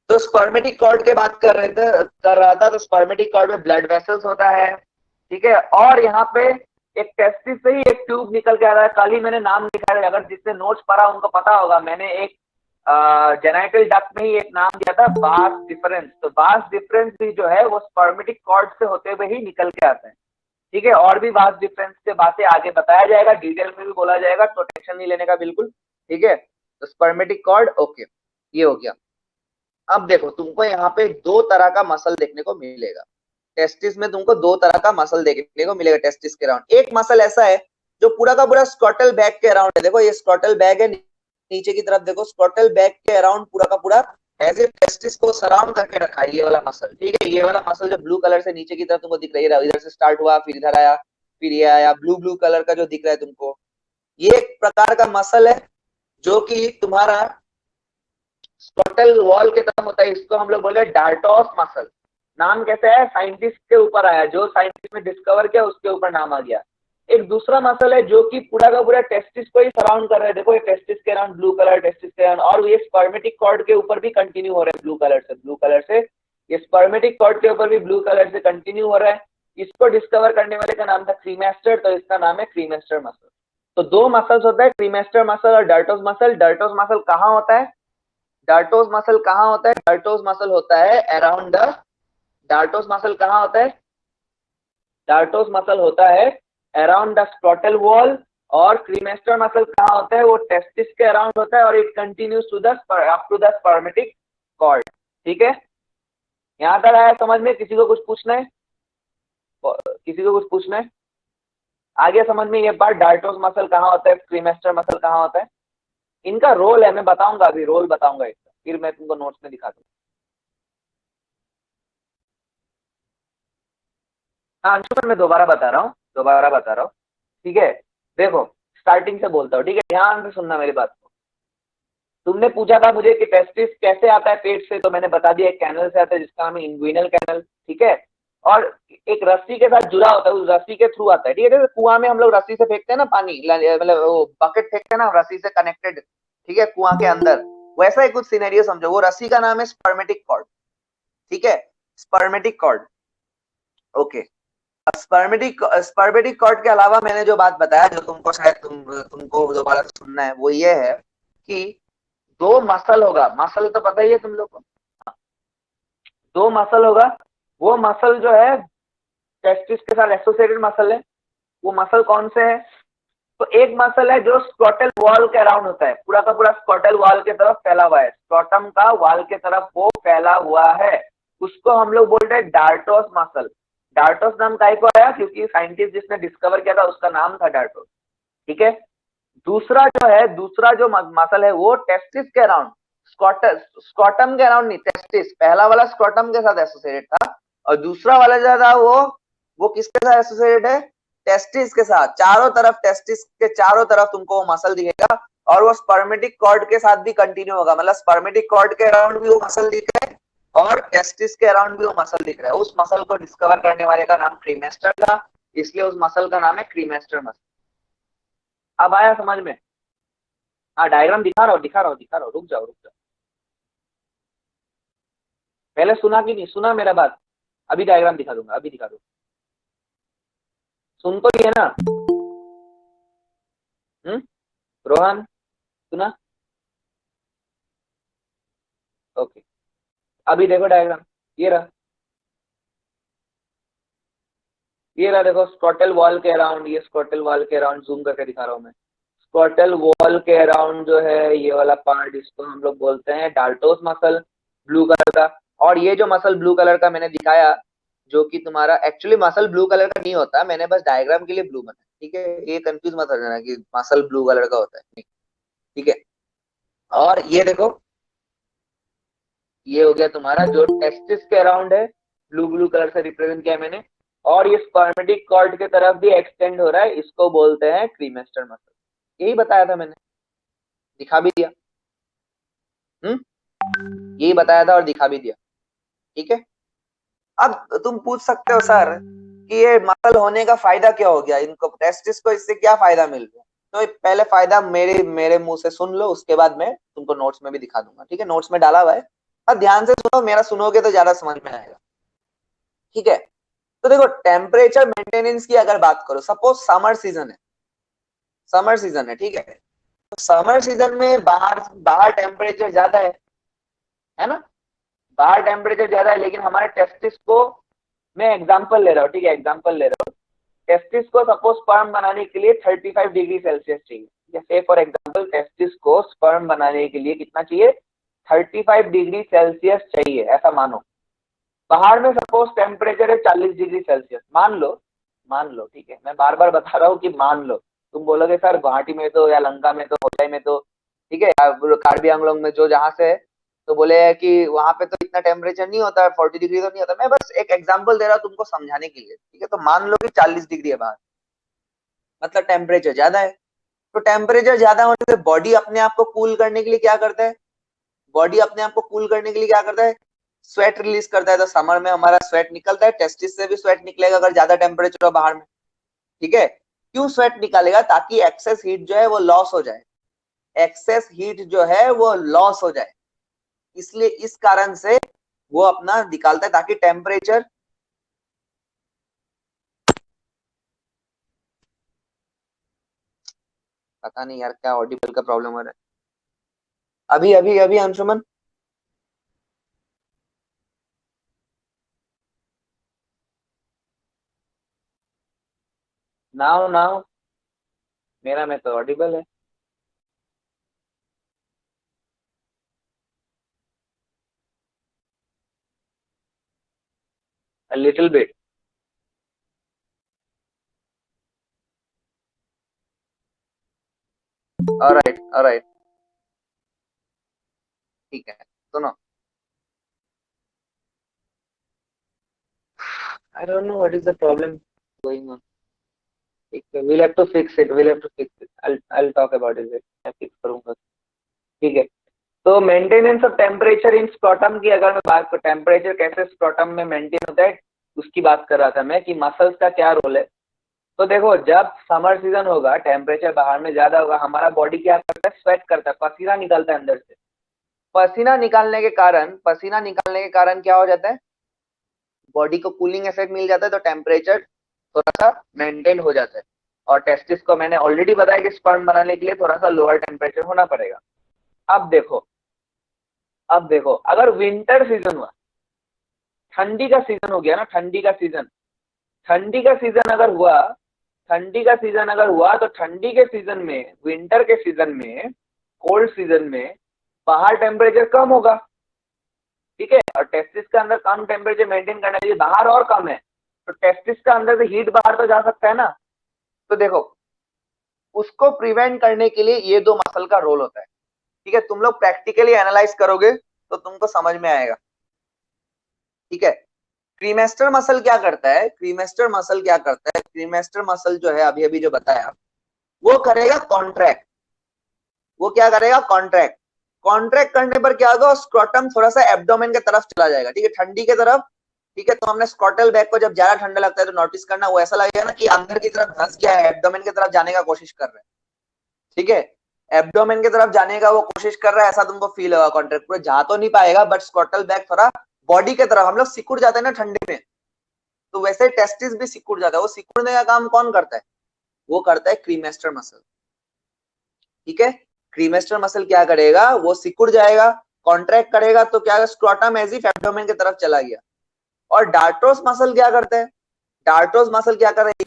तो स्पर्मेटिक कॉर्ड के बात कर रहा था, तो स्पर्मेटिक कॉर्ड में ब्लड वेसल्स होता है, ठीक है। और यहाँ पे एक टेस्टिस से ही एक ट्यूब निकल के आ रहा है, कल ही मैंने नाम लिखा है, अगर जिसने नोट्स पढ़ा उनको पता होगा, मैंने एक जेनाइटल डक्ट में ही एक नाम दिया था बास डिफरेंस। तो बास डिफरेंस भी जो है वो स्पर्मेटिक कॉर्ड से होते हुए ही निकल के आते हैं, ठीक है। और भी बास डिफरेंस से बातें आगे बताया जाएगा, डिटेल में भी बोला जाएगा, तो टेंशन नहीं लेने का बिल्कुल, ठीक है। तो स्पर्मेटिक कॉर्ड, ओके, ये हो गया। अब देखो तुमको यहाँ पे दो तरह का मसल देखने को मिलेगा, टेस्टिस में तुमको दो तरह का मसल देखने को मिलेगा टेस्टिस के अराउंड। एक मसल ऐसा है जो पूरा का पूरा स्क्रॉटल बैग के अराउंड है, देखो ये स्क्रॉटल बैग है, नीचे की तरफ देखो स्क्रॉटल बैग के अराउंड पूरा का पूरा एज ए टेस्टिस को सराउंड करके रखा है ये वाला मसल, ठीक है। ये वाला मसल जो ब्लू कलर से नीचे की तरफ तुमको दिख रही है, इधर से स्टार्ट हुआ फिर इधर आया फिर ये आया, ब्लू ब्लू कलर का जो दिख रहा है तुमको, ये एक प्रकार का मसल है जो कि तुम्हारा स्क्रॉटल वॉल के तरफ होता है, इसको हम लोग बोले डार्टोस मसल। नाम कैसे है, साइंटिस्ट के ऊपर आया, जो साइंटिस्ट ने डिस्कवर किया उसके ऊपर नाम आ गया। एक दूसरा मसल है जो कि पूरा का पूरा टेस्टिस को ही सराउंड कर रहा है, देखो ये टेस्टिस के अराउंड ब्लू कलर, टेस्टिस के अराउंड, और ये स्पर्मेटिक कॉर्ड के ऊपर भी कंटिन्यू हो रहा है ब्लू कलर से ये स्पर्मेटिक कॉर्ड के ऊपर भी ब्लू कलर से कंटिन्यू हो रहा है। इसको डिस्कवर करने वाले का नाम था क्रीमेस्टर, तो इसका नाम है क्रीमेस्टर मसल। तो दो मसल्स होता है, क्रीमेस्टर मसल और डार्टोस मसल। डार्टोस मसल कहाँ होता है, डार्टोस मसल कहाँ होता है, डार्टोस मसल होता है अराउंड द, डार्टोस मसल कहाँ होता है, डार्टोस मसल होता है अराउंड द स्क्रॉटल वॉल, और क्रीमेस्टर मसल कहाँ होता है, वो टेस्टिस के अराउंड होता है, और it continues to the up to the spermatic cord, ठीक है। यहाँ तक आया समझ में, किसी को कुछ पूछना है, किसी को कुछ पूछना है आगे समझ में ये बात, डार्टोस मसल कहाँ होता है, क्रीमेस्टर मसल कहाँ होता है, इनका रोल है, मैं बताऊंगा अभी रोल बताऊंगा इसका, फिर मैं तुमको नोट्स में दिखा दूंगा। हाँ अंशुमन मैं दोबारा बता रहा हूँ, ठीक है, देखो स्टार्टिंग से बोलता हूँ, ठीक है, ध्यान से सुनना मेरी बात को। तुमने पूछा था मुझे कि टेस्टिस कैसे आता है पेट से, तो मैंने बता दिया एक कैनल से आता है जिसका नाम है इंग्विनल कैनल, ठीक है, और एक रस्सी के साथ जुड़ा होता है, उस रस्सी के थ्रू आता है, ठीक है। जैसे कुआं में हम लोग रस्सी से फेंकते हैं ना पानी, मतलब वो बकेट फेंकते हैं ना रस्सी से कनेक्टेड, ठीक है, कुआं के अंदर, वैसा ही कुछ सिनेरियो समझो। वो रस्सी का नाम है स्पर्मेटिक कॉर्ड, ठीक है, spermatic cord, okay. Spermatic cord के अलावा मैंने जो बात बताया, जो तुमको शायद तुमको दोबारा सुनना है, वो ये है कि दो मसल होगा, मसल तो पता ही है तुम लोग को, दो मसल होगा, वो मसल जो है टेस्टिस के साथ एसोसिएटेड मसल है। वो मसल कौन से है? तो एक मसल है जो स्क्रोटल वॉल के अराउंड होता है, पूरा का पूरा स्क्रोटल वॉल के तरफ फैला हुआ है, स्क्रोटम का वॉल के तरफ वो फैला हुआ है, उसको हम लोग बोलते हैं डार्टोस मसल। डार्टोस नाम काहे को आया? क्योंकि साइंटिस्ट जिसने डिस्कवर किया था उसका नाम था डार्टोस, ठीक है। दूसरा जो मसल है वो टेस्टिस के अराउंड, स्क्रोटम के अराउंड नहीं, टेस्टिस, पहला वाला स्क्रोटम के साथ एसोसिएटेड था, और दूसरा वाला जो था वो किसके साथ एसोसिएटेड है? टेस्टिस के साथ। चारों तरफ, टेस्टिस के चारों तरफ तुमको वो मसल दिखेगा, और वो स्पर्मेटिक कॉर्ड के साथ भी कंटिन्यू होगा, मतलब स्पर्मेटिक कॉर्ड के अराउंड भी वो मसल दिख रहा है और टेस्टिस के अराउंड भी वो मसल दिख रहा है। उस मसल को डिस्कवर करने वाले का नाम क्रीमेस्टर था, इसलिए उस मसल का नाम है क्रीमेस्टर मसल। अब आया समझ में? हाँ, डायग्राम दिखा रहा हूँ, रुक जाओ। पहले सुना कि नहीं सुना मेरा बात? अभी डायग्राम दिखा दूंगा, अभी दिखा दूंगा, सुन तो लिए ना? रोहन, सुना? ओके, अभी देखो डायग्राम, ये रहा, ये रहा, देखो स्क्रोटल वॉल के अराउंड, ये स्क्रोटल वॉल के अराउंड जूम करके दिखा रहा हूँ मैं। स्क्रोटल वॉल के अराउंड जो है ये वाला पार्ट, इसको हम लोग बोलते हैं डाल्टोस मसल, ब्लू कलर का। और ये जो मसल ब्लू कलर का मैंने दिखाया, जो कि तुम्हारा एक्चुअली मसल ब्लू कलर का नहीं होता, मैंने बस डायग्राम के लिए ब्लू बनाया, ठीक है, ये कंफ्यूज मत हो जाना कि मसल ब्लू कलर का होता है, नहीं, ठीक है। और ये देखो, ये हो गया तुम्हारा जो टेस्टिस के अराउंड है, ब्लू ब्लू कलर से रिप्रेजेंट किया मैंने, और ये स्पर्मेटिक कॉर्ड के तरफ भी एक्सटेंड हो रहा है, इसको बोलते हैं क्रीमेस्टर मसल। यही बताया था मैंने, दिखा भी दिया, यही बताया था और दिखा भी दिया, ठीक है। अब तुम पूछ सकते हो सर कि ये मसल होने का फायदा क्या हो गया, इनको टेस्टिस को इससे क्या फायदा मिल रहा है? तो पहले फायदा मेरे मेरे मुंह से सुन लो, उसके बाद मैं तुमको नोट्स में भी दिखा दूंगा, ठीक है, नोट्स में डाला हुआ है। अब ध्यान से सुनो, मेरा सुनोगे तो ज्यादा समझ में आएगा, ठीक है। तो देखो, टेम्परेचर मेंटेनेंस की अगर बात करो, सपोज समर सीजन है, ठीक है, तो समर सीजन में बाहर बाहर टेम्परेचर ज्यादा है ना, बाहर टेम्परेचर ज्यादा है, लेकिन हमारे टेस्टिस को, मैं एग्जांपल ले रहा हूँ, ठीक है, एग्जांपल ले रहा हूँ, टेस्टिस को सपोज स्पर्म बनाने के लिए 35 डिग्री सेल्सियस चाहिए, जैसे फॉर एग्जांपल टेस्टिस को स्पर्म बनाने के लिए कितना चाहिए? 35 डिग्री सेल्सियस चाहिए, ऐसा मानो। बाहर में सपोज टेम्परेचर है 40 डिग्री सेल्सियस, मान लो, ठीक है, मैं बार बार बता रहा हूँ कि मान लो। तुम बोलोगे सर गुवाहाटी में तो, या लंका में तो, होटाई में तो, ठीक है, या कार्बी आंगलोंग में, जो जहां से है, तो बोले कि वहां पे तो इतना टेम्परेचर नहीं होता है, 40 डिग्री तो नहीं होता। मैं बस एक एग्जांपल दे रहा हूँ तुमको समझाने के लिए, ठीक है। तो मान लो कि 40 डिग्री है बाहर, मतलब टेम्परेचर ज्यादा है। तो टेम्परेचर ज्यादा होने से बॉडी अपने आप को कूल करने के लिए क्या करता है? बॉडी अपने आप को कूल करने के लिए क्या करता है? स्वेट रिलीज करता है। तो समर में हमारा स्वेट निकलता है, टेस्टिस से भी स्वेट निकलेगा अगर ज्यादा टेम्परेचर हो बाहर में, ठीक है। क्यों स्वेट निकालेगा? ताकि एक्सेस हीट जो है वो लॉस हो जाए, एक्सेस हीट जो है वो लॉस हो जाए, इसलिए इस कारण से वो अपना निकालता है, ताकि टेम्परेचर, पता नहीं यार क्या ऑडिबल का प्रॉब्लम हो रहा है। अभी अभी अभी अंशुमन, नाउ नाउ, मेरा में तो ऑडिबल है। A little bit. Alright, alright, ठीक है, सुनो। I don't know what is the problem going on. ठीक है, we'll have to fix it, we'll have to fix it, I'll talk about it, मैं फिक्स करूंगा। ठीक है, तो maintenance of temperature in scrotum की अगर मैं बात करूं, टेम्परेचर कैसे स्क्रॉटम में मेंटेन होता है उसकी बात कर रहा था मैं, कि मसल्स का क्या रोल है। तो देखो, जब समर सीजन होगा, टेम्परेचर बाहर में ज्यादा होगा, हमारा बॉडी क्या करता है, स्वेट करता है, पसीना निकलता है अंदर से। पसीना निकालने के कारण क्या हो जाता है, बॉडी को कूलिंग इफेक्ट मिल जाता है, तो टेम्परेचर थोड़ा सा मेंटेन हो जाता है। और टेस्टिस को मैंने ऑलरेडी बताया कि स्पर्म बनाने के लिए थोड़ा सा लोअर टेम्परेचर होना पड़ेगा। अब देखो अगर विंटर सीजन हुआ, ठंडी का सीजन हो गया ना, ठंडी का सीजन अगर हुआ तो ठंडी के सीजन में, विंटर के सीजन में, कोल्ड सीजन में बाहर टेम्परेचर कम होगा। ठीक है, और टेस्टिस के अंदर कम टेम्परेचर मेंटेन करना चाहिए, बाहर और कम है, तो टेस्टिस का अंदर से हीट बाहर तो जा सकता है ना। तो देखो, उसको प्रिवेंट करने के लिए ये दो मसल का रोल होता है। ठीक है, तुम लोग प्रैक्टिकली एनालाइज करोगे तो तुमको समझ में आएगा। ठीक है, क्रीमेस्टर मसल क्या करता है, क्रीमेस्टर मसल जो है अभी अभी जो बताया, वो करेगा कॉन्ट्रैक्ट। कॉन्ट्रैक्ट करने पर क्या होगा, स्क्रॉटम थोड़ा सा एब्डोमेन के तरफ चला जाएगा। ठीक है, ठंडी के तरफ। ठीक है, तो हमने स्क्रॉटल बैग को जब ज्यादा ठंडा लगता है तो नोटिस करना, वो ऐसा लगेगा ना कि अंदर की तरफ धंस गया है, एब्डोमेन की तरफ जाने का कोशिश कर रहा है। ठीक है, एब्डोमेन की तरफ जाने का वो कोशिश कर रहा है, ऐसा तुमको फील होगा। कॉन्ट्रैक्ट पूरा जा तो नहीं पाएगा, बट स्क्रॉटल बैग थोड़ा बॉडी के तरफ, हम लोग सिकुड़ जाते हैं ना ठंडे में, तो वैसे टेस्टिस भी सिकुड़ जाता है। वो सिकुड़ने का काम कौन करता है, वो करता है क्रीमेस्टर मसल। ठीक है, क्रीमेस्टर मसल क्या करेगा, वो सिकुड़ जाएगा, कॉन्ट्रैक्ट करेगा, तो क्या, स्क्रॉटम एज इफ एब्डोमेन की तरफ चला गया। और डार्ट्रोस मसल क्या करता है,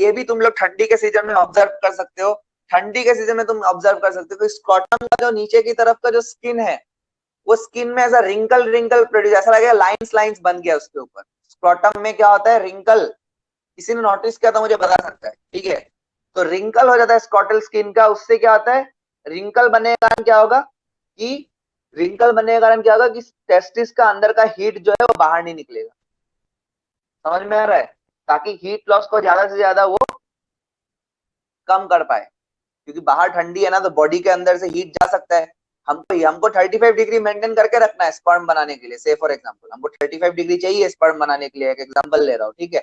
ये भी तुम लोग ठंडी के सीजन में ऑब्जर्व कर सकते हो। ठंडी के सीजन में तुम ऑब्जर्व कर सकते हो कि स्क्रॉटम का जो नीचे की तरफ का जो स्किन है, वो स्किन में ऐसा रिंकल प्रोड्यूस, ऐसा लगेगा लाइंस बन गया उसके ऊपर। स्क्रॉटम में क्या होता है, रिंकल। किसी ने नोटिस किया तो मुझे बता सकता है। ठीक है, तो रिंकल हो जाता है स्क्रॉटल स्किन का, उससे क्या होता है, रिंकल बनने के कारण क्या होगा कि टेस्टिस का अंदर का हीट जो है वो बाहर नहीं निकलेगा। समझ में आ रहा है, ताकि हीट लॉस को ज्यादा से ज्यादा वो कम कर पाए, क्योंकि बाहर ठंडी है ना, तो बॉडी के अंदर से हीट जा सकता है। हमको 35 डिग्री मेंटेन करके रखना है स्पर्म बनाने के लिए। से फॉर एग्जांपल हमको 35 डिग्री चाहिए स्पर्म बनाने के लिए, एक एग्जांपल ले रहा हूँ। ठीक है,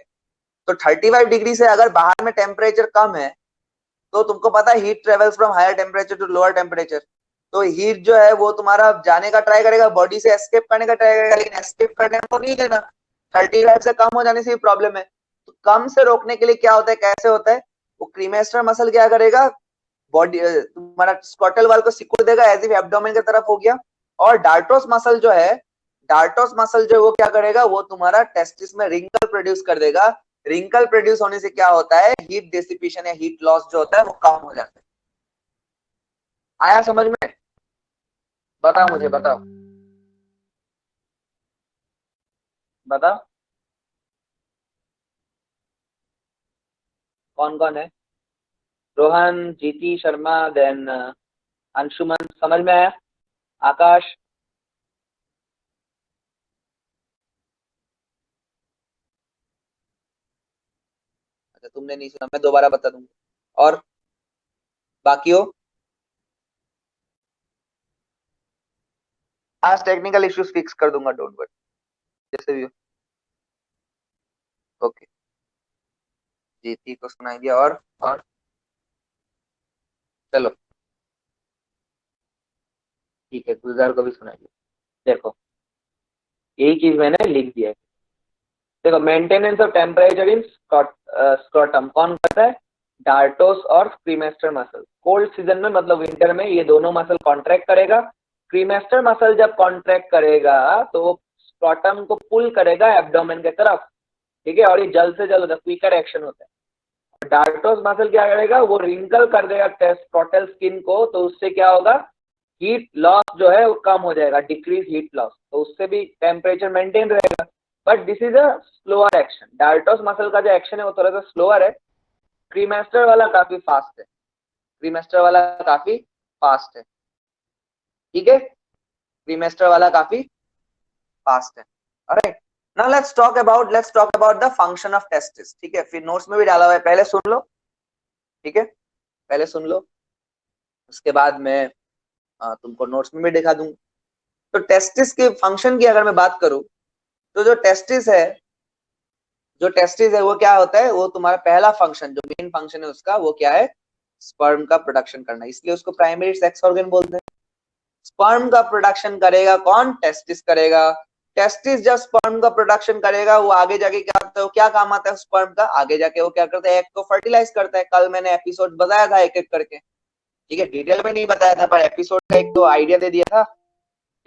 तो 35 डिग्री से अगर बाहर में टेम्परेचर कम है, तो तुमको पता है heat travels from higher temperature to lower temperature. तो हीट जो है वो तुम्हारा जाने का ट्राई करेगा, बॉडी से एस्केप करने का ट्राई करेगा, लेकिन एस्केप करने को नहीं देना। 35 से कम हो जाने से भी प्रॉब्लम है। तो कम से रोकने के लिए क्या होता है, कैसे होता है, वो क्रीमेस्टर मसल क्या करेगा, बॉडी तुम्हारा स्क्रॉटल वाल को सिकुड़ देगा, एज इफ एब्डोमेन की तरफ हो गया। और डार्टोस मसल जो वो क्या करेगा, वो तुम्हारा टेस्टिस में रिंकल प्रोड्यूस कर देगा। रिंकल प्रोड्यूस होने से क्या होता है, हीट डिसिपेशन या हीट लॉस जो होता है वो कम हो जाता है। आया समझ में, बताओ कौन कौन है, रोहन, जीती शर्मा, देन अंशुमन, समझ में आया, आकाश। अच्छा, तुमने नहीं सुना, मैं दोबारा बता दूंगा। और बाकी हो, आज टेक्निकल इश्यूज फिक्स कर दूंगा, डोंट वरी, जैसे भी हो। ओके, जीती को सुनाई दिया, और चलो ठीक है, गुलजार को भी सुनाई दिया। देखो, यही चीज मैंने लिख दिया है। देखो, maintenance of temperature in scrotum कौन करता है, डार्टोस और क्रीमेस्टर मसल। कोल्ड सीजन में, मतलब विंटर में, ये दोनों मसल कॉन्ट्रैक्ट करेगा। क्रीमेस्टर मसल जब कॉन्ट्रैक्ट करेगा तो वो स्क्रॉटम को पुल करेगा एब्डोमेन की तरफ। ठीक है, और ये जल्द से जल्द क्विकर एक्शन होता है। डार्टोस मसल क्या करेगा, वो रिंकल कर देगा स्क्रॉटल स्किन को, तो उससे क्या होगा, हीट लॉस जो है वो कम हो जाएगा, डिक्रीज हीट लॉस, तो उससे भी टेम्परेचर मेंटेन रहेगा। But this is a slower action. Dartos muscle का जो एक्शन है वो थोड़ा सा स्लोअर है, क्रीमेस्टर वाला काफी फास्ट है। ठीक है, क्रीमेस्टर वाला काफी फास्ट है। Alright, now let's talk about the function of testis. ठीक है, फिर नोट्स में भी डाला हुआ है, पहले सुन लो। ठीक है, पहले सुन लो, उसके बाद मैं तुमको नोट्स में भी दिखा दूंगा। तो टेस्टिस के फंक्शन की अगर मैं बात करूं, तो जो टेस्टिस है वो क्या होता है, वो तुम्हारा पहला फंक्शन, जो मेन फंक्शन है उसका, वो क्या है, स्पर्म का प्रोडक्शन करना, इसलिए उसको प्राइमरी सेक्स ऑर्गन बोलते हैं। स्पर्म का प्रोडक्शन करेगा कौन, टेस्टिस करेगा। टेस्टिस जब स्पर्म का प्रोडक्शन करेगा, वो आगे जाके क्या करता है, वो क्या काम आता है स्पर्म का, आगे जाके वो क्या करता है, एग को फर्टिलाइज करता है। कल मैंने एपिसोड बताया था एक एक करके, ठीक है, डिटेल में नहीं बताया था, पर एपिसोड का एक तो आइडिया दे दिया था,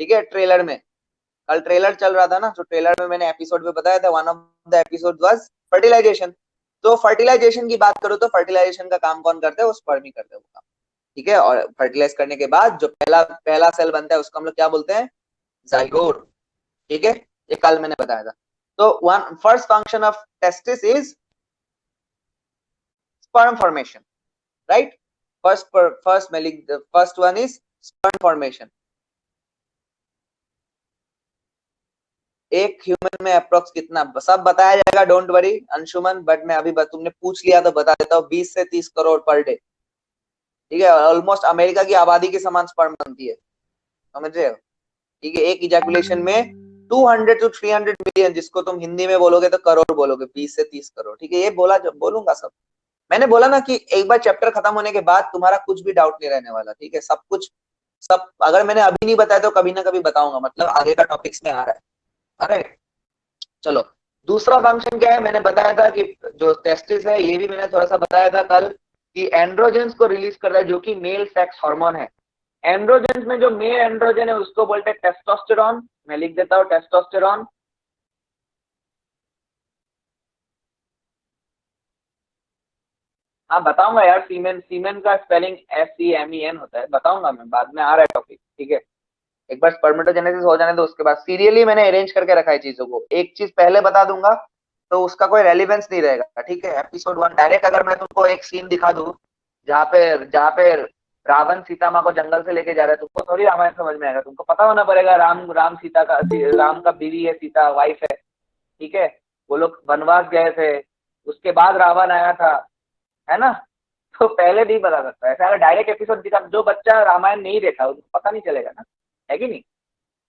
ठीक है, ट्रेलर में। कल ट्रेलर चल रहा था ना, तो ट्रेलर में मैंने एपिसोड में बताया था, one of the episode was fertilization. तो फर्टिलाइजेशन की बात करूं, तो फर्टिलाइजेशन का काम कौन करता है, वो स्पर्म ही करता है वो काम, ठीक है। और फर्टिलाइज करने के बाद जो पहला पहला सेल बनता है, उसको हम लोग क्या बोलते हैं, जाइगोट, ठीक है, ये कल मैंने बताया था। तो one first function of testis is sperm formation, right? First one is sperm formation. एक ह्यूमन में अप्रोक्स कितना, सब बताया जाएगा, डोंट वरी अंशुमन, बट मैं अभी तुमने पूछ लिया तो बता देता हूँ, 20 से 30 करोड़ पर डे, ठीक है, ऑलमोस्ट अमेरिका की आबादी के समान स्पर्म बनती है, समझ रहे हो, ठीक है। एक इजैकुलेशन में 200 to 300 मिलियन, जिसको तुम हिंदी में बोलोगे तो करोड़ बोलोगे, 20 से 30 करोड़, ठीक है, ये बोला, जब बोलूंगा सब। मैंने बोला ना कि एक बार चैप्टर खत्म होने के बाद तुम्हारा कुछ भी डाउट नहीं रहने वाला, ठीक है, सब कुछ, सब अगर मैंने अभी नहीं बताया तो कभी ना कभी बताऊंगा, मतलब आगे का टॉपिक्स में आ रहा है। अरे चलो, दूसरा फंक्शन क्या है, मैंने बताया था कि जो टेस्टिस है, ये भी मैंने थोड़ा सा बताया था कल, कि एंड्रोजेंस को रिलीज करता है, जो कि मेल सेक्स हार्मोन है। एंड्रोजेंस में जो मेल एंड्रोजन है उसको बोलते हैं टेस्टोस्टेरॉन, मैं लिख देता हूँ टेस्टोस्टेरॉन। हाँ बताऊंगा यार, सीमेन, सीमेन का स्पेलिंग SEMEN होता है, बताऊंगा मैं, बाद में आ रहा है टॉपिक, ठीक है। एक बार स्पर्मेटोजेनेसिस हो जाने दो, उसके बाद सीरियली मैंने अरेंज करके रखा है चीजों को, एक चीज पहले बता दूंगा तो उसका कोई रेलिवेंस नहीं रहेगा, ठीक है। एपिसोड 1 डायरेक्ट अगर मैं तुमको एक सीन दिखा दूं, जहाँ पे रावण सीता माँ को जंगल से लेके जा रहा है, तुमको थोड़ी रामायण समझ में आएगा, तुमको पता होना पड़ेगा, राम राम सीता का, राम का बीवी है, सीता वाइफ है, ठीक है, वो लोग वनवास गए थे, उसके बाद रावण आया था, है ना। तो पहले नहीं बता सकता, ऐसा अगर डायरेक्ट एपिसोड दिखा, जो बच्चा रामायण नहीं देखा उसको पता नहीं चलेगा ना, है कि नहीं।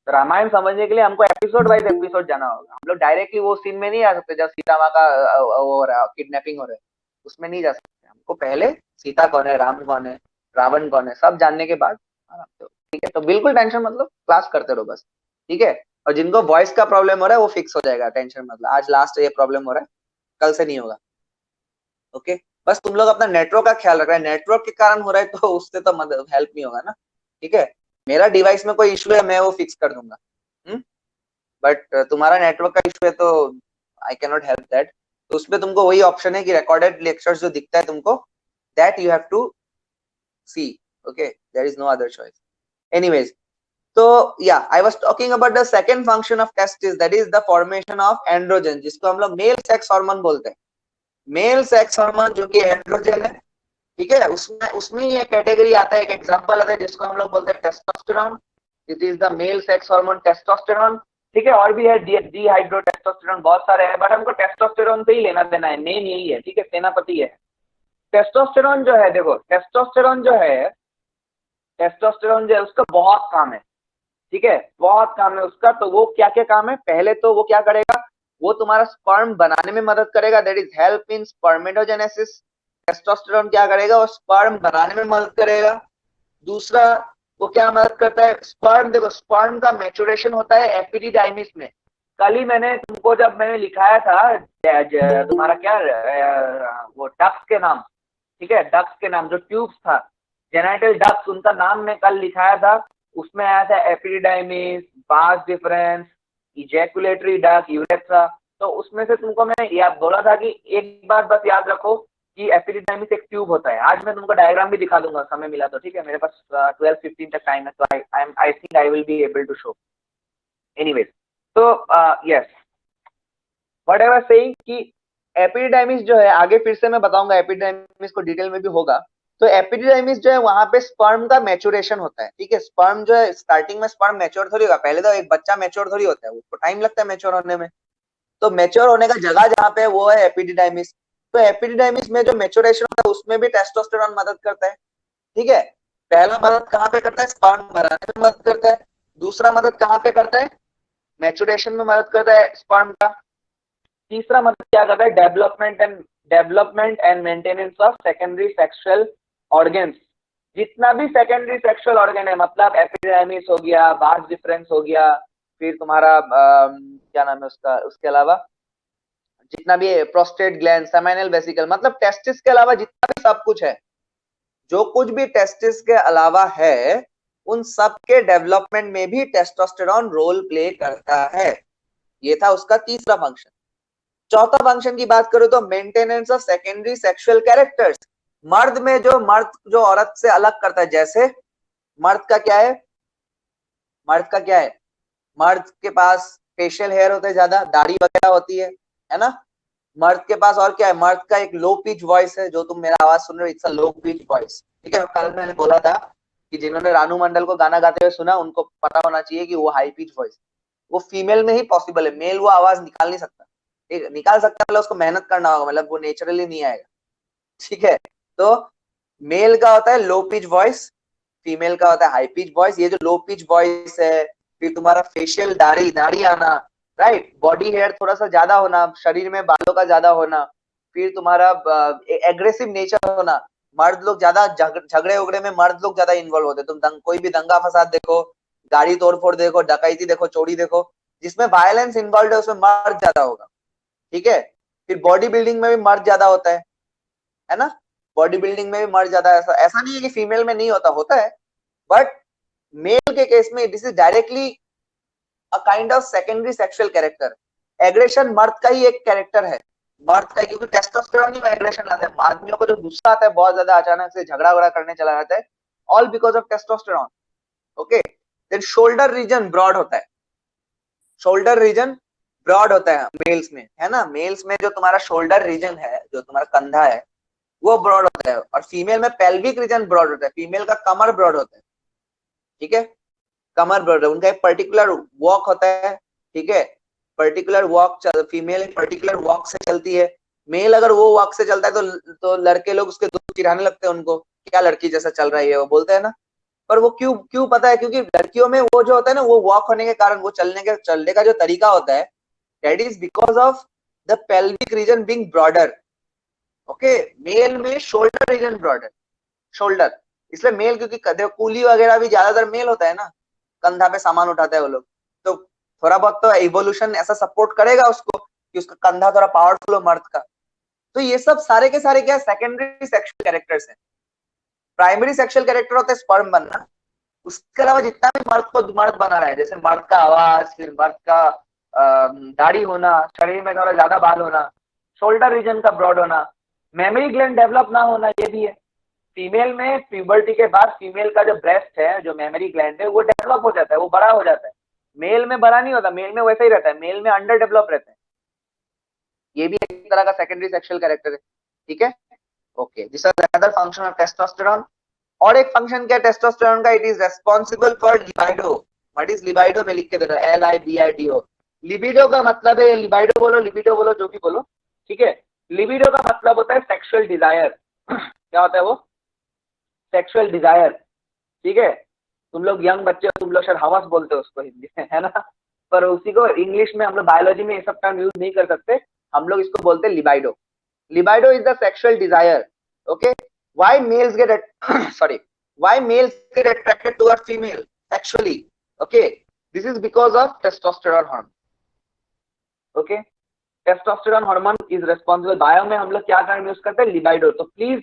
तो रामायण समझने के लिए हमको एपिसोड वाइज एपिसोड जाना होगा, हम लोग डायरेक्टली वो सीन में नहीं आ सकते जब सीता माँ का वो हो रहा है, किडनैपिंग हो रहा है, उसमें नहीं जा सकते, हमको पहले सीता कौन है, राम कौन है, रावण कौन है, सब जानने के बाद आराम से, ठीक है। तो बिल्कुल टेंशन मतलब, क्लास करते रहो बस, ठीक है। और जिनको वॉइस का प्रॉब्लम हो रहा है वो फिक्स हो जाएगा, टेंशन मतलब, आज लास्ट ये प्रॉब्लम हो रहा है, कल से नहीं होगा, ओके। बस तुम लोग अपना नेटवर्क का ख्याल रख रहे हैं, नेटवर्क के कारण हो रहा है तो उससे तो मदद हेल्प नहीं होगा ना, ठीक है। मेरा डिवाइस में कोई इशू है, मैं वो फिक्स कर दूंगा, बट तुम्हारा नेटवर्क का इशू है तो I can not help that. तो उसमें तुमको वही ऑप्शन है कि रिकॉर्डेड लेक्चर्स जो दिखता है तुमको, that you have to see, okay, there is no other choice. Anyways, तो या I was talking about the second function of testis, that is the formation of androgen, जिसको हम लोग मेल सेक्स हार्मोन बोलते हैं। मेल सेक्स हार्मोन जो कि androgen है, ठीक है, उसमें उसमें ये कैटेगरी आता है, एक एग्जांपल आता है जिसको हम लोग बोलते हैं testosterone, it is the male sex hormone testosterone, ठीक है। और भी है डीहाइड्रो टेस्टोस्टेरॉन, बहुत सारे हैं, बट हमको टेस्टोस्टेरॉन से ही लेना देना है, नेम यही है, ठीक है, सेनापति है। टेस्टोस्टेरॉन जो है, देखो टेस्टोस्टेरॉन जो है उसका बहुत काम है, ठीक है, बहुत काम है उसका। तो वो क्या क्या काम है, पहले तो वो क्या करेगा, वो तुम्हारा स्पर्म बनाने में मदद करेगा, that is help in spermatogenesis. Testosterone क्या करेगा, वो स्पर्म बनाने में मदद करेगा। दूसरा, वो क्या मदद करता है, स्पर्म, देखो स्पर्म का मैच्योरेशन होता है एपिडिडाइमिस में। कल ही मैंने तुमको जब मैंने लिखाया था तुम्हारा क्या वो डक्स के नाम, ठीक है, डक्स के नाम जो ट्यूब्स था, जेनाइटल डक्स, उनका नाम मैं कल लिखाया था, उसमें आया था एपिडिडाइमिस, बास डिफरेंस, इजैकुलेटरी डक्ट, यूरेथ्रा। तो उसमें से तुमको मैं याद बोला था कि एक बात बस याद रखो कि एपिडिडाइमिस एक ट्यूब होता है। आज मैं तुमको डायग्राम भी दिखा दूंगा समय मिला तो, ठीक है, मेरे पास 12:15 तक टाइम है, तो I think I will be able to show. Anyways, तो yes, what I was saying कि एपिडिडाइमिस जो है, आगे फिर से मैं बताऊंगा एपिडिडाइमिस को डिटेल में भी होगा। तो एपिडिडाइमिस जो है, वहां पे स्पर्म का मैच्योरेशन होता है, ठीक है। स्पर्म जो है, स्टार्टिंग में स्पर्म मैच्योर थोड़ी होगा, पहले तो एक बच्चा मैच्योर थोड़ी होता है, उसको टाइम लगता है मैच्योर होने में। तो मैच्योर होने का जगह जहाँ पे है, वो है एपिडिडाइमिस। तो एपिडिडाइमिस में जो मैच्योरेशन होता है उसमें भी टेस्टोस्टेरोन मदद करता है, ठीक है। पहला मदद कहाँ पे करता है, स्पर्म बनाने में मदद करता है। दूसरा मदद कहाँ पे करता है, मैच्योरेशन में मदद करता है स्पर्म का। तीसरा मदद क्या करता है, development and maintenance of secondary sexual organs. जितना भी सेकेंडरी सेक्सुअल ऑर्गन है, मतलब एपिडिडाइमिस हो गया, वास डिफरेंस हो गया, फिर तुम्हारा क्या नाम है उसका, उसके अलावा जितना भी प्रोस्टेट ग्लैंड, सेमिनल वेसिकल, मतलब टेस्टिस के अलावा जितना भी सब कुछ है, जो कुछ भी टेस्टिस के अलावा है, उन सब के डेवलपमेंट में भी टेस्टोस्टेरोन रोल प्ले करता है। ये था उसका तीसरा फंक्शन। चौथा फंक्शन की बात करूं तो maintenance of secondary sexual characters. मर्द जो औरत से अलग करता है, जैसे मर्द का क्या है, मर्द के पास फेशियल हेयर होते हैं, ज्यादा दाढ़ी वगैरह होती है ना। मर्द के पास और क्या है, मर्द का एक लो पिच वॉइस है, जो तुम मेरा आवाज सुन रहे हो, it's a low pitch voice, ठीक है। कल मैंने बोला था कि जिन्होंने रानू मंडल को गाना गाते हुए सुना, उनको पता होना चाहिए कि वो हाई पिच वॉइस, वो फीमेल में ही पॉसिबल है, मेल वो आवाज निकाल नहीं सकता। ठीक, निकाल सकता है, उसको मेहनत करना होगा, मतलब वो नेचुरली नहीं आएगा, ठीक है। तो मेल का होता है लो पिच वॉइस, फीमेल का होता है हाई पिच वॉइस। ये जो लो पिच वॉइस है, फिर तुम्हारा फेशियल दाढ़ी आना, राइट, बॉडी हेयर थोड़ा सा ज्यादा होना, शरीर में बालों का ज्यादा होना, फिर तुम्हारा एग्रेसिव नेचर होना। मर्द लोग ज्यादा झगड़े उगड़े में मर्द लोग ज्यादा इन्वॉल्व होते हैं। तुम कोई भी दंगा फसाद देखो, गाड़ी तोड़फोड़ देखो, डकैती देखो, चोरी देखो, जिसमें वायलेंस इन्वॉल्व है उसमें मर्द ज्यादा होगा, ठीक है। फिर बॉडी बिल्डिंग में भी मर्द ज्यादा होता है ना। बॉडी बिल्डिंग में भी मर्द ज्यादा, ऐसा नहीं है कि फीमेल में नहीं होता, होता है, बट मेल के केस में this is directly a kind of secondary sexual character. Aggression मर्द का ही एक कैरेक्टर है, मर्द का, क्योंकि टेस्टोस्टेरोन ही एग्रेशन लाता है। आदमियों को जो गुस्सा आता है बहुत ज्यादा, अचानक से झगड़ा वगड़ा करने चला जाता है, all because of testosterone, okay. Then shoulder region broad होता है, शोल्डर रीजन ब्रॉड होता है मेल्स में, है ना। मेल्स में जो तुम्हारा शोल्डर रीजन है, जो तुम्हारा कंधा है, वो ब्रॉड होता है, और फीमेल में पेल्विक रीजन ब्रॉड होता है, फीमेल का कमर ब्रॉड होता है, ठीक है। कमर ब्रॉड, उनका एक पर्टिकुलर वॉक होता है, ठीक है। Particular walk, female particular walk से चलती है, मेल अगर वो वॉक से चलता है तो लड़के लोग उसके दोस्त चिढ़ाने लगते हैं उनको, क्या लड़की जैसा चल रही है, वो बोलते हैं ना। पर वो क्यों क्यों पता है, क्योंकि लड़कियों में वो जो होता है ना, वो वॉक होने के कारण, वो चलने का जो तरीका होता है, that is because of the pelvic region being broader, okay. Male में शोल्डर रीजन ब्रॉडर, शोल्डर, इसलिए मेल, क्योंकि कूली वगैरह भी ज्यादातर मेल होता है ना, कंधा पे सामान उठाते हैं वो लोग, तो थोड़ा बहुत तो इवोल्यूशन ऐसा सपोर्ट करेगा उसको कि उसका कंधा थोड़ा पावरफुल हो मर्द का। तो ये सब सारे के सारे क्या, सेकेंडरी सेक्सुअल कैरेक्टर्स हैं। प्राइमरी सेक्सुअल कैरेक्टर होता है स्पर्म बनना। उसके अलावा जितना भी मर्द को मर्द बना रहा है, जैसे मर्द का आवाज, फिर मर्द का दाढ़ी होना, शरीर में थोड़ा ज्यादा बाल होना, शोल्डर रीजन का ब्रॉड होना, मेमोरी ग्लैंड डेवलप ना होना, ये भी है। फीमेल में प्यूबर्टी के बाद फीमेल का जो ब्रेस्ट है, जो मेमोरी ग्लैंड है, वो डेवलप हो जाता है, वो बड़ा हो जाता है। मेल में बड़ा नहीं होता, मेल में वैसा ही रहता है, मेल में अंडर डेवलप रहता है। ये भी एक तरह का सेकेंडरी सेक्सुअल कैरेक्टर है, ठीक है। Okay, this is another function of testosterone. और एक फंक्शन क्या है टेस्टोस्टेरोन का, it is responsible for libido. What is libido, मैं लिख के दे रहा हूं, LIBIDO। लिबिडो का मतलब है, लिबिडो बोलो, जो भी बोलो, ठीक है। लिबिडो का मतलब होता है सेक्सुअल डिजायर। क्या होता है वो, सेक्सुअल डिजायर, ठीक है। तुम लोग यंग बच्चे हो, तुम लोग शायद हवस बोलते हो उसको हिंदी में, है ना। पर उसी को इंग्लिश में हम लोग बायोलॉजी में ये सब टर्म यूज नहीं कर सकते, हम लोग इसको बोलते हैं libido. Libido is the sexual desire, okay. Why males get sorry, why males get attracted to a female sexually, okay, this is because of testosterone hormone, okay। Testosterone hormone is responsible, bio में हम लोग क्या term use करते हैं, libido. तो please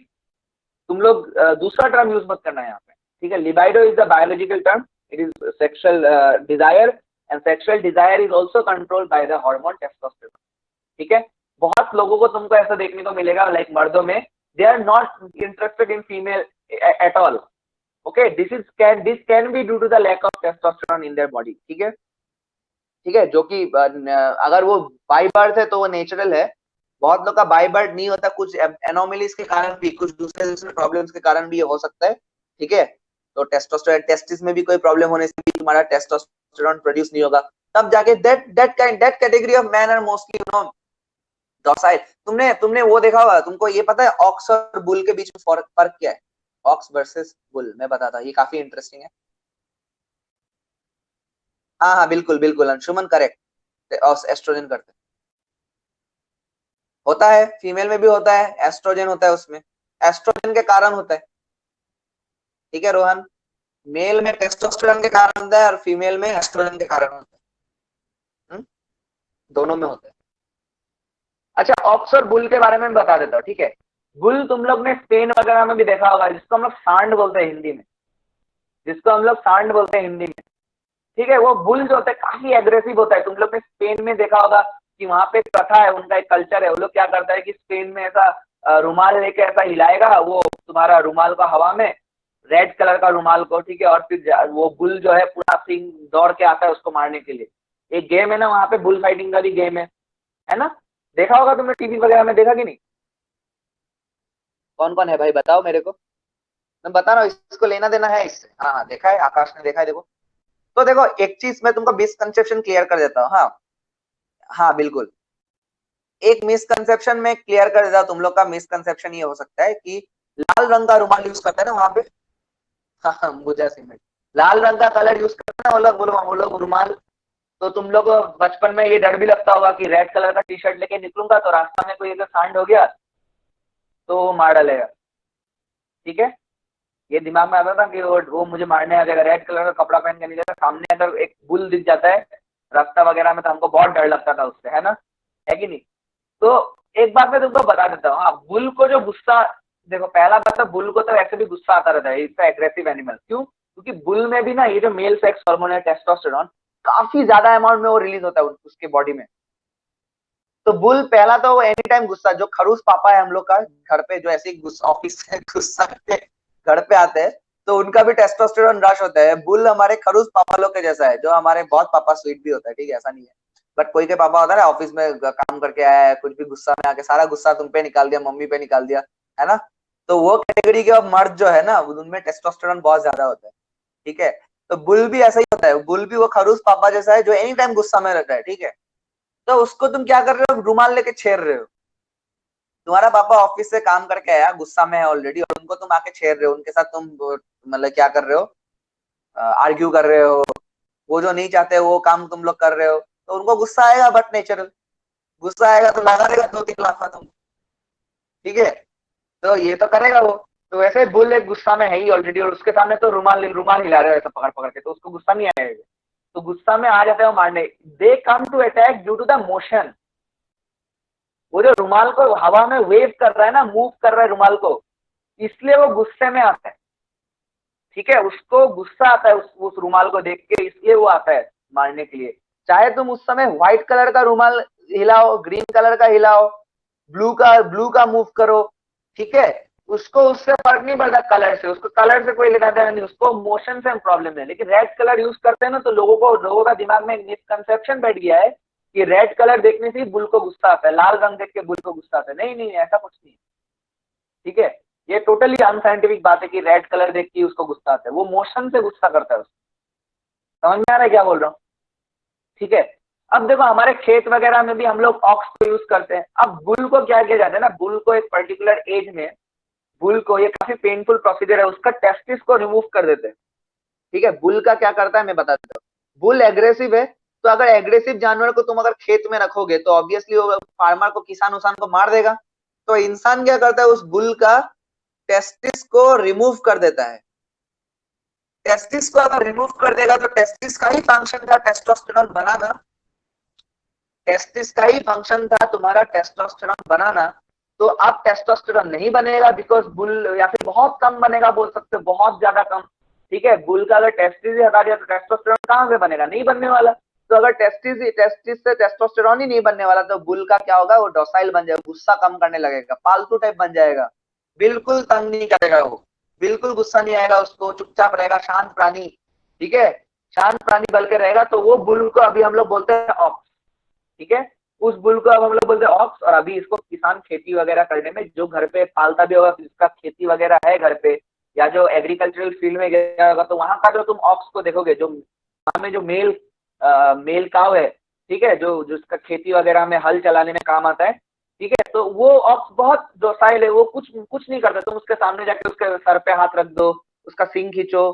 तुम लोग दूसरा टर्म यूज मत करना यहाँ पे, ठीक है। Libido is the biological term, it is sexual desire, and sexual desire is also controlled by the hormone testosterone, ठीक है। बहुत लोगों को तुमको ऐसा देखने को मिलेगा, लाइक मर्दों में, they are not interested in female at all, okay. This can be due to the lack of testosterone in their body, ठीक है, ठीक है। जो कि अगर वो बाय बर्थ है तो वो नेचुरल है, बहुत लोग का बाय बर्थ नहीं होता, कुछ एनोमलीज के कारण भी, कुछ दूसरे प्रॉब्लम्स के कारण भी ये हो सकता है, ठीक है। तो टेस्टोस्टेरोन, टेस्टिस में भी कोई प्रॉब्लम होने से भी तुम्हारा टेस्टोस्टेरोन प्रोड्यूस नहीं होगा, तब जाके that category of man are mostly, you know, docile, तुमने वो देखा होगा, तुमको ये पता है ऑक्स और बुल के बीच में फर्क क्या है? ऑक्स वर्सेस बुल मैं बताता हूँ, ये काफी इंटरेस्टिंग है। हाँ हाँ बिल्कुल बिल्कुल अंशुमन करेक्ट, एस्ट्रोजन करते हैं। होता है, फीमेल में भी होता है, एस्ट्रोजन होता है उसमें, एस्ट्रोजन के कारण होता है। ठीक है रोहन, मेल में टेस्टोस्टेरोन के कारण होता है और फीमेल में एस्ट्रोजन के कारण होता है। दोनों में होता है। अच्छा ऑक्स और बुल के बारे में बता देता हूँ, ठीक है। बुल तुम लोग ने स्पेन वगैरह में भी देखा होगा, जिसको हम लोग सांड बोलते हैं हिंदी में, जिसको हम लोग सांड बोलते हैं हिंदी में। ठीक है, वो बुल जो होता है काफी एग्रेसिव होता है। तुम लोग ने स्पेन में देखा होगा कि वहां पे एक प्रथा है, उनका एक कल्चर है। वो लोग क्या करता है कि स्पेन में ऐसा रुमाल लेके ऐसा हिलाएगा वो तुम्हारा रुमाल को हवा में, रेड कलर का रुमाल को, ठीक है। और फिर वो बुल जो है पूरा सिंह दौड़ के आता है उसको मारने के लिए। एक गेम है ना वहां पे, बुल फाइटिंग का भी गेम है ना। देखा होगा तुमने टीवी वगैरह में, देखा कि नहीं? कौन कौन है भाई बताओ मेरे को, मैं बता रहा हूँ इसको लेना देना है इससे। हाँ हाँ देखा है, आकाश ने देखा है, देखो। तो देखो एक चीज मैं तुमको मिसकंसेप्शन क्लियर कर देता हूँ। हाँ हाँ बिल्कुल, एक मिसकंसेप्शन में क्लियर कर देता हूँ। तुम लोग का मिसकंसेप्शन ये हो सकता है कि लाल रंग का रुमाल यूज करते हैं ना वहां पे। हाँ हाँ मुझे सीमेंट, लाल रंग का कलर यूज करते हैं ना वो लोग रुमाल। तो तुम लोग को बचपन में ये डर भी लगता होगा कि रेड कलर का टी शर्ट लेके निकलूंगा तो रास्ता में कोई अगर सांड हो गया तो वो मार डालेगा। ठीक है, ये दिमाग में आता था कि वो मुझे मारने आ जाएगा, रेड कलर का कपड़ा पहन के निकलेगा, सामने अगर एक बुल दिख जाता है रास्ता वगैरह में तो हमको बहुत डर लगता था उससे, है ना, है कि नहीं? तो एक बात मैं तुमको बता देता हूँ। हाँ बुल को जो गुस्सा, देखो पहला बात तो बुल को तो वैसे भी गुस्सा आता रहता है, इसका एग्रेसिव एनिमल। क्यों? क्योंकि बुल में भी ना ये जो मेल सेक्स हार्मोन है टेस्टोस्टेरोन, काफी ज्यादा अमाउंट में वो रिलीज होता है उसके बॉडी में। तो बुल पहला तो वो एनी टाइम गुस्सा, जो खड़ूस पापा है हम लोग का घर पे, जो ऐसे ही ऑफिस से गुस्सा के घर पे आते हैं तो उनका भी टेस्टोस्टेरोन रश होता है। बुल हमारे खड़ूस पापा लोग के जैसा है, जो हमारे बहुत पापा स्वीट भी होता है, ठीक है, ऐसा नहीं है। बट कोई के पापा होता है ना ऑफिस में काम करके आया है, कुछ भी गुस्सा में आके सारा गुस्सा तुम पे निकाल दिया, मम्मी पे निकाल दिया, है ना। तो वो कैटेगरी के मर्द जो है ना उनमें टेस्टोस्टेरोन बहुत ज्यादा होता है। ठीक है, तो बुल भी ऐसा ही होता है, बुल भी वो खड़ूस पापा जैसा है जो एनी टाइम गुस्सा में रहता है। ठीक है, तो उसको तुम क्या कर रहे हो, रुमाल लेके छेड़ रहे हो। तुम्हारा पापा ऑफिस से काम करके आया, गुस्सा में है ऑलरेडी, और उनको तुम आके छेड़ रहे हो, उनके साथ तुम मतलब क्या कर रहे हो, आर्ग्यू कर रहे हो। वो जो नहीं चाहते वो काम तुम लोग कर रहे हो, तो उनको गुस्सा आएगा, बट नेचुरल गुस्सा आएगा तो लगा देगा 2-3 लाफा तुम। ठीक है, तो ये तो करेगा वो। तो वैसे बुल एक गुस्सा में है ही ऑलरेडी, और उसके सामने तो रुमाल रुमाल हिला रहा है ऐसा पकड़ पकड़ के, तो उसको गुस्सा नहीं आएगा। तो गुस्सा में आ जाते हैं वो मारने, they come to attack due to the motion. वो जो रुमाल को हवा में वेव कर रहा है ना, मूव कर रहा है रुमाल को, इसलिए वो गुस्से में आता है। ठीक है, उसको गुस्सा आता है उस रुमाल को देख के, इसलिए वो आता है मारने के लिए। चाहे तुम उस समय व्हाइट कलर का रुमाल हिलाओ, ग्रीन कलर का हिलाओ, ब्लू का मूव करो, ठीक है, उसको उससे फर्क नहीं पड़ता कलर से, उसको कलर से कोई लेना देना नहीं, उसको मोशन से प्रॉब्लम है। लेकिन रेड कलर यूज करते हैं ना, तो लोगों का दिमाग में एक मिसकंसेप्शन बैठ गया है कि रेड कलर देखने से ही बुल को गुस्सा आता है, लाल रंग देख के बुल को गुस्सा आता है। नहीं नहीं, ऐसा कुछ नहीं। ठीक है, ये टोटली अनसाइंटिफिक बात है कि रेड कलर देख के उसको गुस्सा आता है, वो मोशन से गुस्सा करता है उसको। समझ में आ रहा है क्या बोल रहा हूँ? ठीक है, अब देखो हमारे खेत वगैरह में भी हम लोग ऑक्स को यूज करते हैं। अब बुल को क्या किया जाता है ना, बुल को एक पर्टिकुलर एज में, बुल को, ये काफी पेनफुल प्रोसीजर है, उसका टेस्टिस को रिमूव कर देते हैं। ठीक है, बुल का क्या करता है मैं बता देता हूँ। बुल एग्रेसिव है, तो अगर एग्रेसिव जानवर को तुम अगर खेत में रखोगे तो ऑब्वियसली वो फार्मर को, किसान उसान को मार देगा। तो इंसान क्या करता है, उस बुल का टेस्टिस को रिमूव कर देता है। टेस्टिस को अगर रिमूव कर देगा तो टेस्टिस का ही फंक्शन था टेस्टोस्टेरोन बनाना, टेस्टिस का ही फंक्शन था तुम्हारा टेस्टोस्टेरोन बनाना। तो अब टेस्टोस्टेरोन नहीं बनेगा, बिकॉज बुल, या फिर बहुत कम बनेगा बोल सकते हो, बहुत ज्यादा कम। ठीक है, बुल का अगर टेस्टिस ही हटा दिया तो टेस्टोस्टेरोन कहां से बनेगा, नहीं बनने वाला। तो अगर टेस्टिस से टेस्टोस्टेरोन ही नहीं बनने वाला तो बुल का क्या होगा, वो डोसाइल बन जाएगा, गुस्सा कम करने लगेगा, पालतू टाइप बन जाएगा, बिल्कुल तंग नहीं करेगा वो, बिल्कुल गुस्सा नहीं आएगा उसको, चुपचाप रहेगा, शांत प्राणी। ठीक है, शांत प्राणी बल के रहेगा। तो वो बुल को अभी हम लोग बोलते हैं ऑक्स। ठीक है, उस बुल को अब हम लोग बोलते हैं ऑक्स। और अभी इसको किसान खेती वगैरह करने में, जो घर पे पालता भी होगा, जिसका खेती वगैरह है घर पे, या जो एग्रीकल्चरल फील्ड में गया होगा, तो वहां का जो तुम ऑक्स को देखोगे, जो वहां में जो मेल काव है, ठीक है, जो जिसका खेती वगैरह में हल चलाने में काम आता है, ठीक है। तो वो ऑक्स बहुत डोसाइल है, वो कुछ कुछ नहीं करता, तुम उसके सामने जाके उसके सर पे हाथ रख दो, उसका सींग खींचो,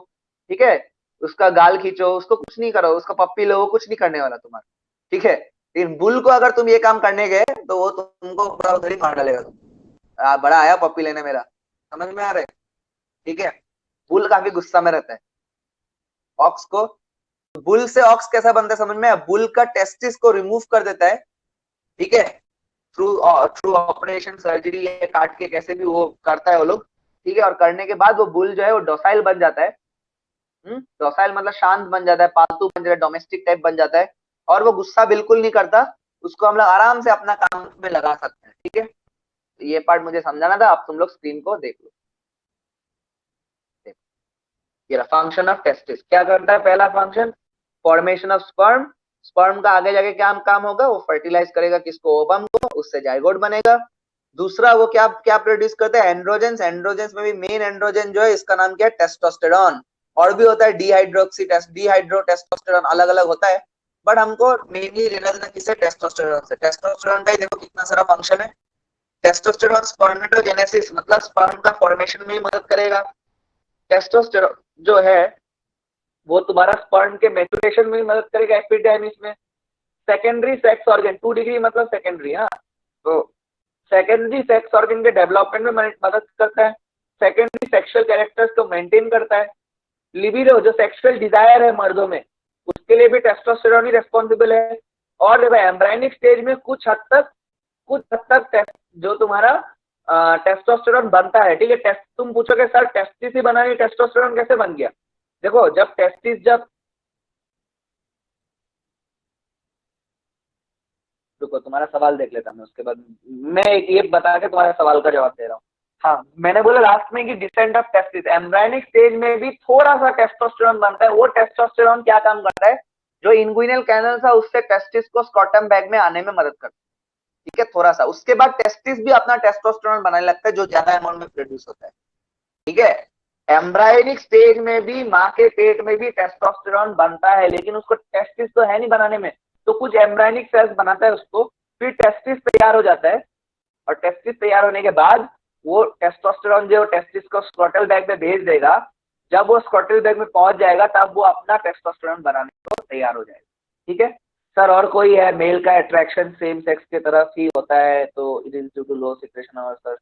ठीक है, उसका गाल खींचो, उसको कुछ नहीं करो, उसका पप्पी लो, वो कुछ नहीं करने वाला तुम्हारा, ठीक है। लेकिन बुल को अगर तुम ये काम करने गए तो वो तुमको पूरा उधर ही मार डालेगा। बड़ा आया पप्पी लेने मेरा, समझ में आ रहा है, ठीक है। बुल काफी गुस्सा में रहता है ऑक्स को। बुल से ऑक्स कैसा बनता है समझ में? बुल का टेस्टिस को रिमूव कर देता है, ठीक है, थ्रू थ्रू ऑपरेशन, सर्जरी या काट के, कैसे भी वो करता है वो लोग, ठीक है। और करने के बाद वो बुल जो है वो डोसाइल बन जाता है। डोसाइल मतलब शांत बन जाता है, पालतू बन जाता है, डोमेस्टिक टाइप बन जाता है, और वो गुस्सा बिल्कुल नहीं करता। उसको हम लोग आराम से अपना काम में लगा सकते हैं, ठीक है। ये पार्ट मुझे समझाना था, अब तुम लोग स्क्रीन को देख लो। ये फंक्शन ऑफ टेस्टिस क्या करता है? पहला function formation of sperm. Sperm का आगे जाके क्या काम होगा? वो फर्टिलाइज करेगा किसको? ओवम को, उससे जाइगोट बनेगा। दूसरा वो क्या क्या प्रोड्यूस करता है? एंड्रोजेंस। एंड्रोजेंस में भी मेन एंड्रोजन जो है इसका नाम क्या है? टेस्टोस्टेरॉन। और भी होता है डिहाइड्रो टेस्टोस्टेरॉन, अलग अलग होता है, बट हमको मेनली लेना देना किससे? टेस्टोस्टेरॉन से। टेस्टोस्टेरॉन का ही देखो कितना सारा फंक्शन है। टेस्टोस्टेरॉन स्पर्मेटोजेनेसिस मतलब स्पर्म का फॉर्मेशन में ही मदद करेगा। टेस्टोस्टेरॉन जो है वो तुम्हारा स्पर्म के मैच्योरेशन में भी मदद करेगा, एपिडर्मिस में। सेकेंडरी सेक्स ऑर्गन, 2 डिग्री मतलब सेकेंडरी, हाँ, तो सेकेंडरी सेक्स ऑर्गन के डेवलपमेंट में मदद करता है। सेकेंडरी सेक्सुअल कैरेक्टर्स को मेंटेन करता है। लिबिडो जो सेक्सुअल डिजायर है मर्दों में, उसके लिए भी टेस्टोस्टेरोन ही रेस्पॉन्सिबल है। और देखो एम्ब्रायनिक स्टेज में कुछ हद तक जो तुम्हारा टेस्टोस्टेरोन बनता है, ठीक है। तुम पूछोगे सर टेस्टिस ही बना, टेस्टोस्टेरोन कैसे बन गया? देखो जब टेस्टिस रुको तुम्हारा सवाल देख लेता हूँ, उसके बाद मैं ये बता के तुम्हारे सवाल का जवाब दे रहा हूँ। हाँ, मैंने बोला लास्ट में कि descent of testis, embryonic stage में भी थोड़ा सा टेस्टोस्टेरोन बनता है। वो टेस्टोस्टेरोन क्या काम करता है? जो इंग्विनल कैनल था उससे टेस्टिस को स्कॉटम बैग में आने में मदद करता है, ठीक है, थोड़ा सा। उसके बाद टेस्टिस भी अपना टेस्टोस्टेरोन बनाने लगता है जो ज्यादा अमाउंट में प्रोड्यूस होता है, ठीक है। एम्ब्रायनिक स्टेज में भी माँ के पेट में भी टेस्टोस्टेरोन बनता है, लेकिन उसको टेस्टिस तो है नहीं बनाने में, तो कुछ एम्ब्रायनिक सेल्स बनाता है उसको, फिर टेस्टिस तैयार हो जाता है। और टेस्टिस तैयार होने के बाद वो टेस्टोस्टेरोन जो टेस्टिस को स्क्रॉटल बैग में भेज देगा। जब वो स्क्रॉटल बैग में पहुंच जाएगा तब वो अपना टेस्टोस्टेरोन बनाने को तैयार हो जाएगा, ठीक है। सर और कोई है? मेल का अट्रैक्शन सेम सेक्स की तरफ ही होता है, तो it is due to low secretion और सर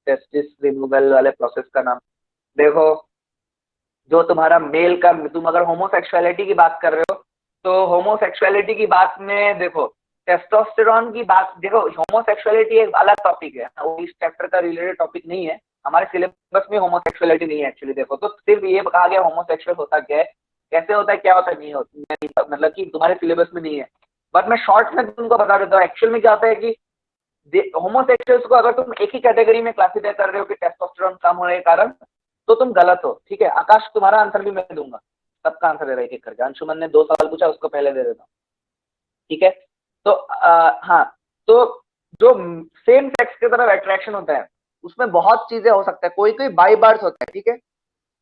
टेस्टिस रिमूवल वाले प्रोसेस का नाम देखो। जो तुम्हारा मेल का, तुम अगर होमोसेक्सुअलिटी की बात कर रहे हो, तो होमोसेक्सुअलिटी की बात में देखो टेस्टोस्टेरॉन की बात देखो। होमोसेक्सुअलिटी एक अलग टॉपिक है, वो इस चैप्टर का रिलेटेड टॉपिक नहीं है, हमारे सिलेबस में होमोसेक्सुअलिटी नहीं है एक्चुअली। देखो तो सिर्फ ये कहा गया होमोसेक्सुअल होता क्या है, कैसे होता है, क्या होता है, नहीं होता, मतलब कि तुम्हारे सिलेबस में नहीं है। बट मैं शॉर्ट में तुमको बता देता हूँ एक्चुअल में क्या होता है कि होमोसेक्सुअल्स को अगर तुम एक ही कैटेगरी में क्लासिफाई कर रहे हो कि टेस्टोस्टेरोन कम होने के कारण, तो तुम गलत हो, ठीक है। आकाश तुम्हारा आंसर भी मैं दूंगा, सबका आंसर दे रहा है एक एक करके। अंशुमन ने 2 सवाल पूछा, उसको पहले दे देता हूँ, ठीक है। तो हाँ, तो जो सेम सेक्स की तरफ अट्रैक्शन होता है उसमें बहुत चीजें हो सकता है। कोई कोई बाई बर्थ होता है, ठीक है।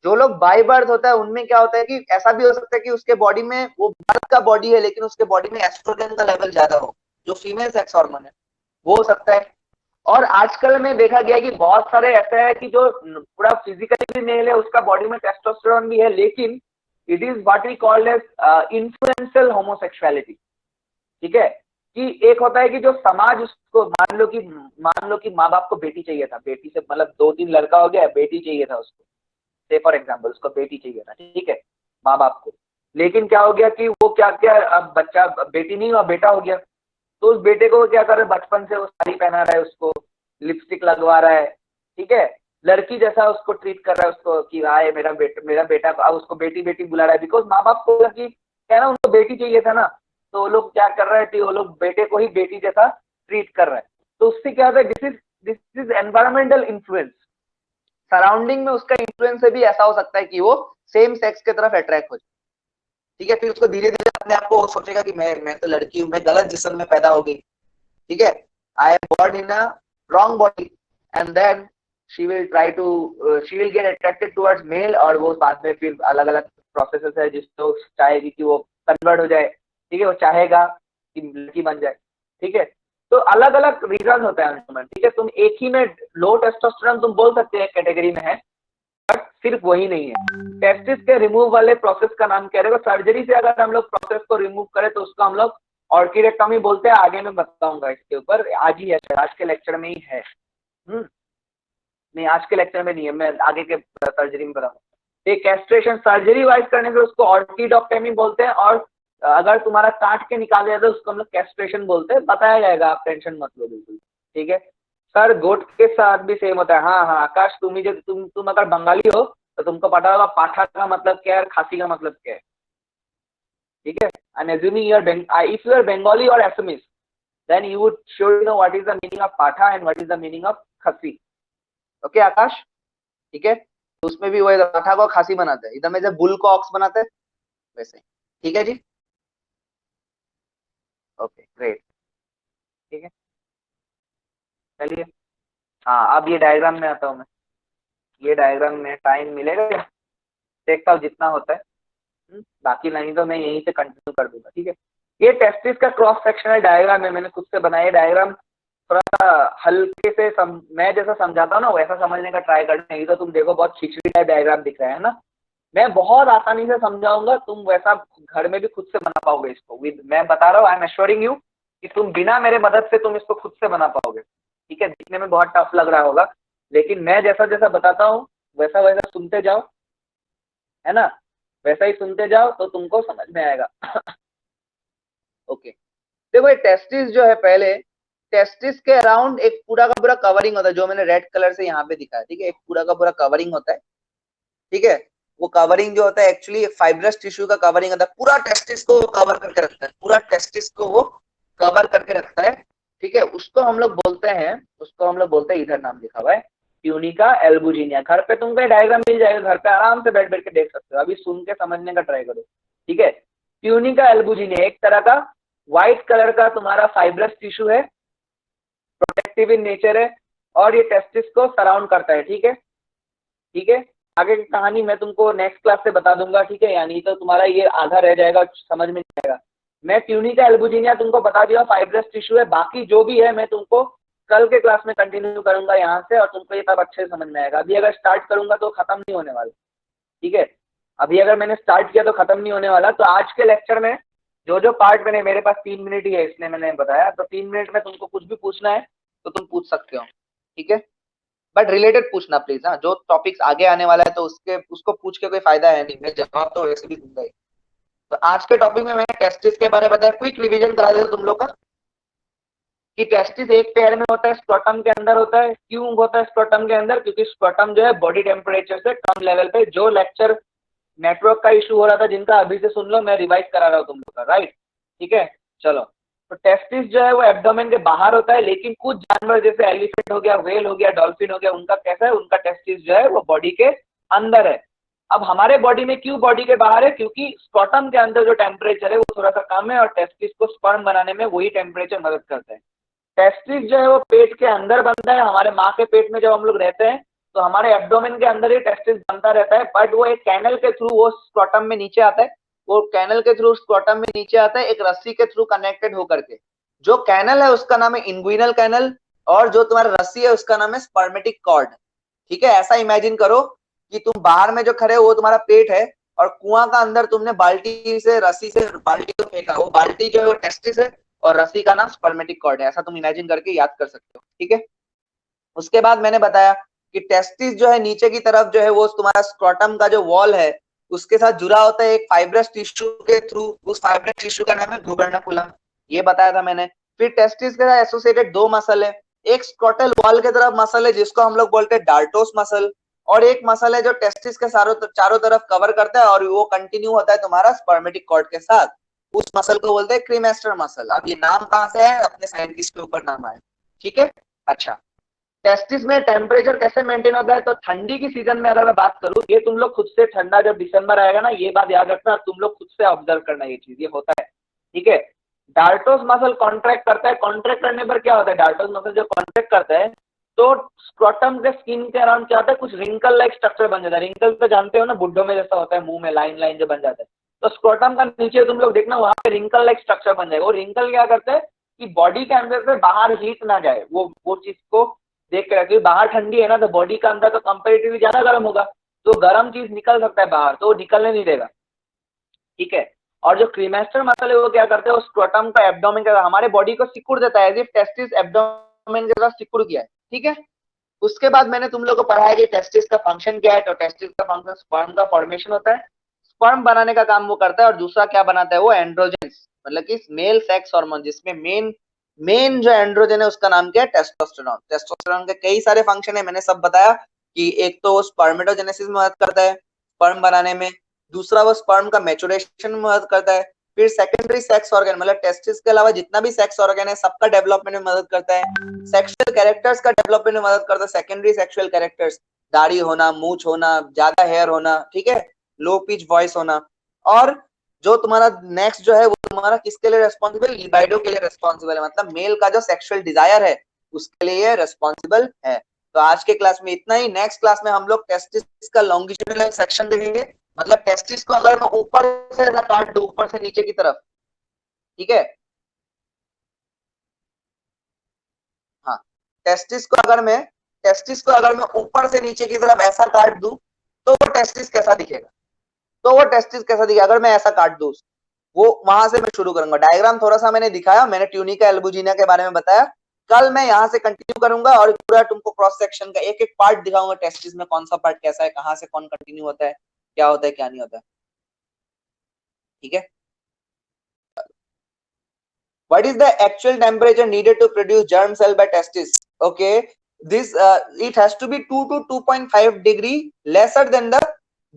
जो लोग बाई बर्थ होता है उनमें क्या होता है कि ऐसा भी हो सकता है कि उसके बॉडी में वो मर्द का बॉडी है लेकिन उसके बॉडी में एस्ट्रोजन का लेवल ज्यादा हो, जो फीमेल सेक्स हार्मोन है, वो हो सकता है। और आजकल में देखा गया कि बहुत सारे ऐसे है कि जो पूरा फिजिकली मेल है उसका बॉडी में टेस्टोस्टेरोन भी है, लेकिन it is what we called as influential homosexuality, ठीक है। कि एक होता है कि जो समाज उसको, मान लो कि माँ बाप को बेटी चाहिए था, बेटी से मतलब 2-3 लड़का हो गया, बेटी चाहिए था उसको, से फॉर एग्जाम्पल उसको बेटी चाहिए था, ठीक है, माँ बाप को। लेकिन क्या हो गया कि वो क्या क्या, अब बच्चा बेटी नहीं हुआ, बेटा हो गया। तो उस बेटे को क्या कर रहे, बचपन से वो साड़ी पहना रहा है, उसको लिपस्टिक लगवा रहा है, ठीक है, लड़की जैसा उसको ट्रीट कर रहा है उसको कि आए मेरा बेटा, अब उसको बेटी बेटी बुला रहा है, बिकॉज माँ बाप को लगी क्या ना, उनको बेटी चाहिए था ना, तो वो लोग क्या कर रहे हैं कि वो लोग बेटे को ही बेटी जैसा ट्रीट कर रहे हैं। तो उससे क्या होता है, this is environmental influence. Surrounding में उसका इन्फ्लुएंस से भी ऐसा हो सकता है कि वो सेम सेक्स की तरफ अट्रैक्ट हो जाए, ठीक है। फिर उसको धीरे धीरे अपने आप को सोचेगा कि मैं तो लड़की हूँ, मैं गलत जिस्म में पैदा हो गई, ठीक है, I am born in a wrong body, and then she will get attracted towards male, और वो बाद में फिर अलग अलग प्रोसेसेस है जिसको चाहेगी कि वो कन्वर्ट हो जाए, ठीक है, वो चाहेगा कि लड़की बन जाए, ठीक है। तो अलग अलग रीजन होते हैं अंशुमन, ठीक है। तुम एक ही में लो टेस्टोस्टेरोन तुम बोल सकते हैं कैटेगरी में है, बट सिर्फ वही नहीं है। टेस्टिस के रिमूव वाले प्रोसेस का नाम क्या रहेगा? सर्जरी से अगर हम लोग प्रोसेस को रिमूव करें तो उसको हम लोग ऑर्किडेक्टोमी बोलते हैं। आगे मैं बताऊंगा इसके ऊपर, आज ही है, आज के लेक्चर में ही है। नहीं, आज के लेक्चर में नहीं है, मैं आगे के सर्जरी में बताऊंगा। एक कैस्ट्रेशन सर्जरी वाइज करने से उसको ऑर्किडोक्टोमी बोलते हैं, और अगर तुम्हारा काट के निकाल दिया तो उसको हम लोग कैस्ट्रेशन बोलते हैं। बताया जाएगा, आप टेंशन मत लो बिल्कुल, ठीक है। सर गोट के साथ भी सेम होता है। हाँ हाँ आकाश, तुम ही जो तुम अगर बंगाली हो तो तुमको पता होगा पाठा का मतलब क्या है और खासी का मतलब क्या है, ठीक है। And assuming you are if you are Bengali or Assamese, then you would surely know what is the meaning of patha and what is the meaning of khasi. Okay Akash, ठीक है। तो उसमें भी वही पाठा को खासी बनाते हैं, इधर में जब बुल को ऑक्स बनाते हैं वैसे, ठीक है जी। ओके ग्रेट, ठीक है, चलिए। हाँ अब ये डायग्राम में आता हूँ मैं। ये डायग्राम में टाइम मिलेगा, देखता हूँ जितना होता है। बाकी नहीं तो मैं यहीं से कंटिन्यू कर दूंगा, ठीक है। ये टेस्टिस का क्रॉस सेक्शनल डायग्राम है, मैंने खुद से बनाया डायग्राम। थोड़ा हल्के से मैं जैसा समझाता हूँ ना वैसा समझने का ट्राई करना, नहीं तो तुम देखो बहुत खिचड़ी टाइप डायग्राम दिख रहा है ना। मैं बहुत आसानी से समझाऊंगा, तुम वैसा घर में भी खुद से बना पाओगे इसको। मैं बता रहा हूँ, आई एम एश्योरिंग यू कि तुम बिना मेरे मदद से तुम इसको खुद से बना पाओगे, ठीक है। दिखने में बहुत टफ लग रहा होगा, लेकिन मैं जैसा जैसा बताता हूँ वैसा वैसा सुनते जाओ, है ना, वैसा ही सुनते जाओ तो तुमको समझ में आएगा। ओके देखो, ये टेस्टिस जो है, पहले टेस्टिस के अराउंड एक पूरा का पूरा कवरिंग होता है, जो मैंने रेड कलर से यहाँ पे दिखाया, ठीक है। एक पूरा का पूरा कवरिंग होता है, ठीक है। वो कवरिंग जो होता है एक्चुअली एक फाइब्रस टिश्यू का कवरिंग होता है, पूरा टेस्टिस को वो कवर करके रखता है, पूरा टेस्टिस को वो कवर करके रखता है, ठीक है। उसको हम लोग बोलते हैं, इधर नाम लिखा हुआ है ट्यूनिका एल्बुजिनिया। घर पे तुमको डायग्राम मिल जाएगा, घर पे आराम से बैठ बैठ के देख सकते हो, अभी सुन के समझने का ट्राई करो, ठीक है। ट्यूनिका एल्बुजिनिया एक तरह का व्हाइट कलर का तुम्हारा फाइब्रस टिश्यू है, प्रोटेक्टिव इन नेचर है, और ये टेस्टिस को सराउंड करता है, ठीक है, ठीक है। आगे की कहानी मैं तुमको नेक्स्ट क्लास से बता दूंगा, ठीक है, यानी तो तुम्हारा ये आधा रह जाएगा, समझ में नहीं आएगा। मैं ट्यूनिका एल्बुजिनिया तुमको बता दिया, फाइब्रस टिश्यू है, बाकी जो भी है मैं तुमको कल के क्लास में कंटिन्यू करूंगा यहाँ से, और तुमको ये सब अच्छे से समझ में आएगा। अभी अगर स्टार्ट करूंगा तो खत्म नहीं होने वाला, ठीक है। अभी अगर मैंने स्टार्ट किया तो खत्म नहीं होने वाला। तो आज के लेक्चर में जो जो पार्ट मेरे पास 3 मिनट ही है, इसलिए मैंने बताया, तो 3 मिनट में तुमको कुछ भी पूछना है तो तुम पूछ सकते हो, ठीक है। बट रिलेटेड पूछना प्लीज, हाँ। जो टॉपिक्स आगे आने वाला है तो उसको पूछ के कोई फायदा है नहीं, मैं जवाब तो वैसे भी दूंगा ही। तो आज के टॉपिक में मैंने टेस्टिस के बारे में बताया, क्विक रिवीजन करा देता तुम लोग का कि टेस्टिस एक पेयर में होता है, स्क्रोटम के अंदर होता है। क्यों होता है स्क्रोटम के अंदर? क्योंकि स्क्रोटम जो है बॉडी टेम्परेचर से कम लेवल पे, जो लेक्चर नेटवर्क का इशू हो रहा था जिनका, अभी से सुन लो, मैं रिवाइज करा रहा हूँ तुम लोग का, राइट, ठीक है। चलो, तो टेस्टिस जो है वो एब्डोमेन के बाहर होता है, लेकिन कुछ जानवर जैसे एलिफेंट हो गया, व्हेल हो गया, डॉल्फिन हो गया, उनका कैसा है, उनका टेस्टिस जो है वो बॉडी के अंदर है। अब हमारे बॉडी में क्यों बॉडी के बाहर है? क्योंकि स्क्रोटम के अंदर जो टेम्परेचर है वो थोड़ा सा कम है, और टेस्टिस को स्पर्म बनाने में वही टेम्परेचर मदद करता है। टेस्टिस जो है वो पेट के अंदर बनता है, हमारे माँ के पेट में जब हम लोग रहते हैं तो हमारे एब्डोमेन के अंदर ही टेस्टिस बनता रहता है, बट वो एक कैनल के थ्रू वो स्क्रोटम में नीचे आता है, वो कैनल के थ्रू स्क्रोटम में नीचे आता है, एक रस्सी के थ्रू कनेक्टेड होकर के। जो कैनल है उसका नाम है इंग्विनल कैनल, और जो तुम्हारा रस्सी है उसका नाम है स्पर्मेटिक कॉर्ड, ठीक है। ऐसा इमेजिन करो कि तुम बाहर में जो खड़े हो वो तुम्हारा पेट है, और कुआं का अंदर तुमने बाल्टी से रस्सी से बाल्टी को फेंका, वो बाल्टी जो है वो टेस्टिस है, और रस्सी का नाम स्पर्मेटिक कॉर्ड है। ऐसा तुम इमेजिन करके याद कर सकते हो, ठीक है। उसके बाद मैंने बताया कि टेस्टिस जो है नीचे की तरफ जो है वो तुम्हारा स्क्रोटम का जो वॉल है उसके साथ जुड़ा होता है एक फाइब्रस टिश्यू के थ्रू, उस फाइब्रस टिश्यू का नाम है गुबर्नाकुलम, ये बताया था मैंने। फिर टेस्टिस के साथ एसोसिएटेड 2 मसल है, एक स्क्रोटल वॉल के तरफ मसल है जिसको हम लोग बोलते हैं डार्टोस मसल, और एक मसल है जो टेस्टिस के चारों तरफ कवर करता है, और वो कंटिन्यू होता है तुम्हारा स्पर्मेटिक कॉर्ड के साथ, उस मसल को बोलते हैं क्रीमेस्टर मसल। अब ये नाम कहाँ से है? अपने साइंटिस्ट के ऊपर नाम आया, ठीक है। अच्छा, टेस्टिस में टेम्परेचर कैसे मेंटेन होता है? तो ठंडी की सीजन में अगर मैं बात करूं, ये तुम लोग खुद से, ठंडा जब दिसंबर आएगा ना, ये बात याद रखना, तुम लोग खुद से ऑब्जर्व करना, ये चीज ये होता है, ठीक है। डार्टोस मसल कॉन्ट्रैक्ट करता है, कॉन्ट्रैक्ट करने पर क्या होता है? डार्टोस मसल जब कॉन्ट्रैक्ट करता है तो स्क्रोटम के स्किन के अराउंड क्या होता है? कुछ रिंकल लाइक स्ट्रक्चर बन जाता है। रिंकल तो जानते हो ना, बुड्ढों में जैसा होता है, मुंह में लाइन लाइन जो बन जाता है, तो स्क्रोटम का नीचे तुम लोग देखना वहां पे रिंकल लाइक स्ट्रक्चर बन जाएगा। वो रिंकल क्या करता है? कि बॉडी के अंदर से बाहर हीट ना जाए, वो चीज को देख के रखिए। बाहर ठंडी है ना, तो बॉडी का अंदर तो कंपेरेटिवली ज्यादा गर्म होगा, तो गर्म चीज निकल सकता है बाहर, तो वो निकलने नहीं देगा, ठीक है। और जो क्रीमेस्टर मसल है वो क्या करते हैं, वो स्क्रोटम का एब्डोमेन का हमारे बॉडी को सिकुड़ देता है, एज इफ टेस्टिस एब्डोमेन के साथ सिकुड़ गया है, ठीक है। उसके बाद मैंने तुम लोग को पढ़ाया कि टेस्टिस का फंक्शन क्या है, तो टेस्टिस का फंक्शन स्पर्म का फॉर्मेशन होता है, स्पर्म बनाने का काम वो करता है, और दूसरा क्या बनाता है वो एंड्रोजेंस, मतलब कि मेल सेक्स हार्मोन, जिसमें मेन जो एंड्रोजन है उसका नाम क्या है, टेस्टोस्टेरोन। टेस्टोस्टेरोन के कई सारे फंक्शन है, मैंने सब बताया कि एक तो वो स्पर्मेटोजेनेसिस में मदद करता है स्पर्म बनाने में, दूसरा वो स्पर्म का मैच्योरेशन में मदद करता है, फिर सेकेंडरी सेक्स ऑर्गन मतलब टेस्टिस के अलावा जितना भी सेक्स ऑर्गन है सबका डेवलपमेंट में मदद करता है, सेक्सुअल कैरेक्टर्स का डेवलपमेंट में मदद करता है, सेकेंडरी सेक्सुअल कैरेक्टर्स, दाढ़ी होना, मूंछ होना, ज्यादा हेयर होना, ठीक है, लो पिच वॉइस होना, और जो तुम्हारा नेक्स्ट जो है वो तुम्हारा किसके लिए रेस्पॉन्सिबल, लिबाइडो के लिए रेस्पॉन्सिबल है, मतलब मेल का जो सेक्सुअल डिजायर है उसके लिए रेस्पॉन्सिबल है। तो आज के क्लास में इतना ही। नेक्स्ट क्लास में हम लोग टेस्टिस का लॉन्गिट्यूडिनल सेक्शन देखेंगे, मतलब टेस्टिस को अगर मैं ऊपर से काट दूं, ऊपर से नीचे की तरफ, ठीक है, हाँ, टेस्टिस को अगर मैं ऊपर से नीचे की तरफ ऐसा काट दूं तो वो टेस्टिस कैसा दिखेगा, अगर मैं ऐसा काट दूं, वो वहां से मैं शुरू करूंगा। डायग्राम थोड़ा सा मैंने दिखाया, मैंने ट्यूनिका एल्बुजिना के बारे में बताया, कल मैं यहाँ से कंटिन्यू करूंगा और पूरा तुमको क्रॉस सेक्शन का एक एक पार्ट दिखाऊंगा, टेस्टिस में कौन सा पार्ट कैसा है, कहाँ से कौन कंटिन्यू होता है, क्या होता है क्या नहीं होता है, ठीक है। What is the actual temperature needed to produce germ cell by testis? Okay, this it has to be 2 to 2.5 degree lesser than the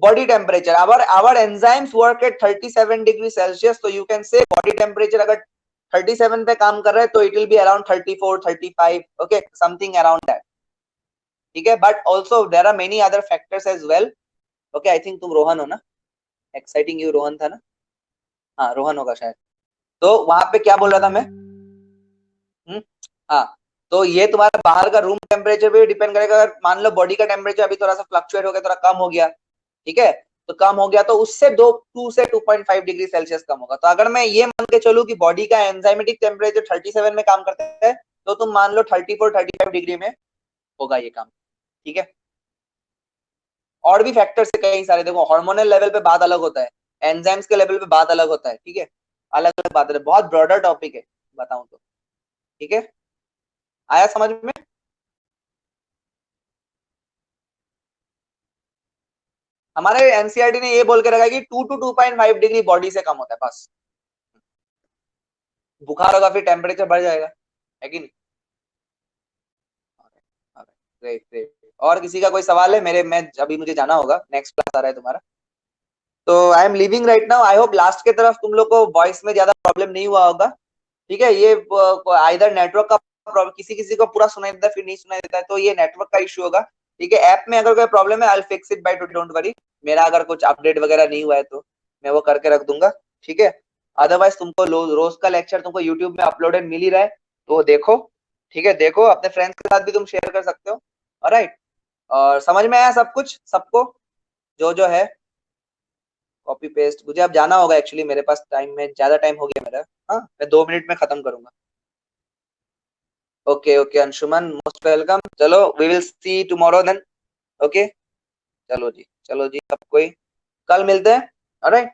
body temperature. Our enzymes work at 37 degrees Celsius, so you can say body temperature अगर 37 पे काम कर रहा है तो it will be around 34, 35, okay, something around that. ठीक है, but also there are many other factors as well. Okay, I think तुम रोहन हो ना, exciting you रोहन था ना, हाँ रोहन होगा शायद। तो वहां पे क्या बोल रहा था मैं, हाँ, तो ये तुम्हारा बाहर का रूम टेम्परेचर पे डिपेंड करेगा। अगर मान लो बॉडी का टेम्परेचर अभी थोड़ा सा फ्लक्चुएट हो गया, थोड़ा कम हो गया, ठीक है, तो कम हो गया तो उससे 2 से 2.5 डिग्री सेल्सियस कम होगा। तो अगर मैं ये मान के चलूं कि बॉडी का एंजाइमेटिक टेम्परेचर 37 में काम करता है, तो तुम मान लो 34, 35 डिग्री में होगा ये काम, ठीक है। और भी फैक्टर्स है कई सारे, देखो हार्मोनल लेवल पे बात अलग होता है, एंजाइम्स के लेवल पे बात अलग होता है, ठीक है, अलग अलग बात है, बहुत ब्रॉडर टॉपिक है बताऊं तो, ठीक है, आया समझ में। हमारे एनसीईआरटी ने ये बोल के रखा है कि 2 to 2.5 डिग्री बॉडी से कम होता है बस, बुखार होगा फिर टेम्परेचर बढ़ जाएगा, है कि नहीं। ग्रेट ग्रेट, और किसी का कोई सवाल है मेरे, मैं अभी मुझे जाना होगा, नेक्स्ट क्लास आ रहा है तुम्हारा, तो I am living right now. I hope last के तरफ तुम लोग को वॉइस में ज्यादा प्रॉब्लम नहीं हुआ होगा, ठीक है। ये आइदर नेटवर्क का प्रॉब्लम, किसी किसी को पूरा सुनाई देता है फिर नहीं सुनाई देता है, तो ये नेटवर्क का इश्यू होगा, ठीक है। ऐप में अगर कोई प्रॉब्लम है I will fix it by today, don't worry. मेरा अगर कुछ अपडेट वगैरह नहीं हुआ है तो मैं वो करके रख दूंगा, ठीक है। अदरवाइज तुमको रोज का लेक्चर तुमको यूट्यूब में अपलोडेड मिल ही रहा है, तो देखो, ठीक है, देखो, अपने फ्रेंड्स के साथ भी तुम शेयर कर सकते हो, ऑलराइट। और समझ में आया सब कुछ सबको, जो है कॉपी पेस्ट। मुझे अब जाना होगा एक्चुअली, मेरे पास टाइम में ज्यादा टाइम हो गया मेरा, हाँ मैं 2 मिनट में खत्म करूंगा। Okay okay Anshuman, most welcome. चलो we will see tomorrow then, okay, चलो जी सब कोई कल मिलते हैं, ऑलराइट।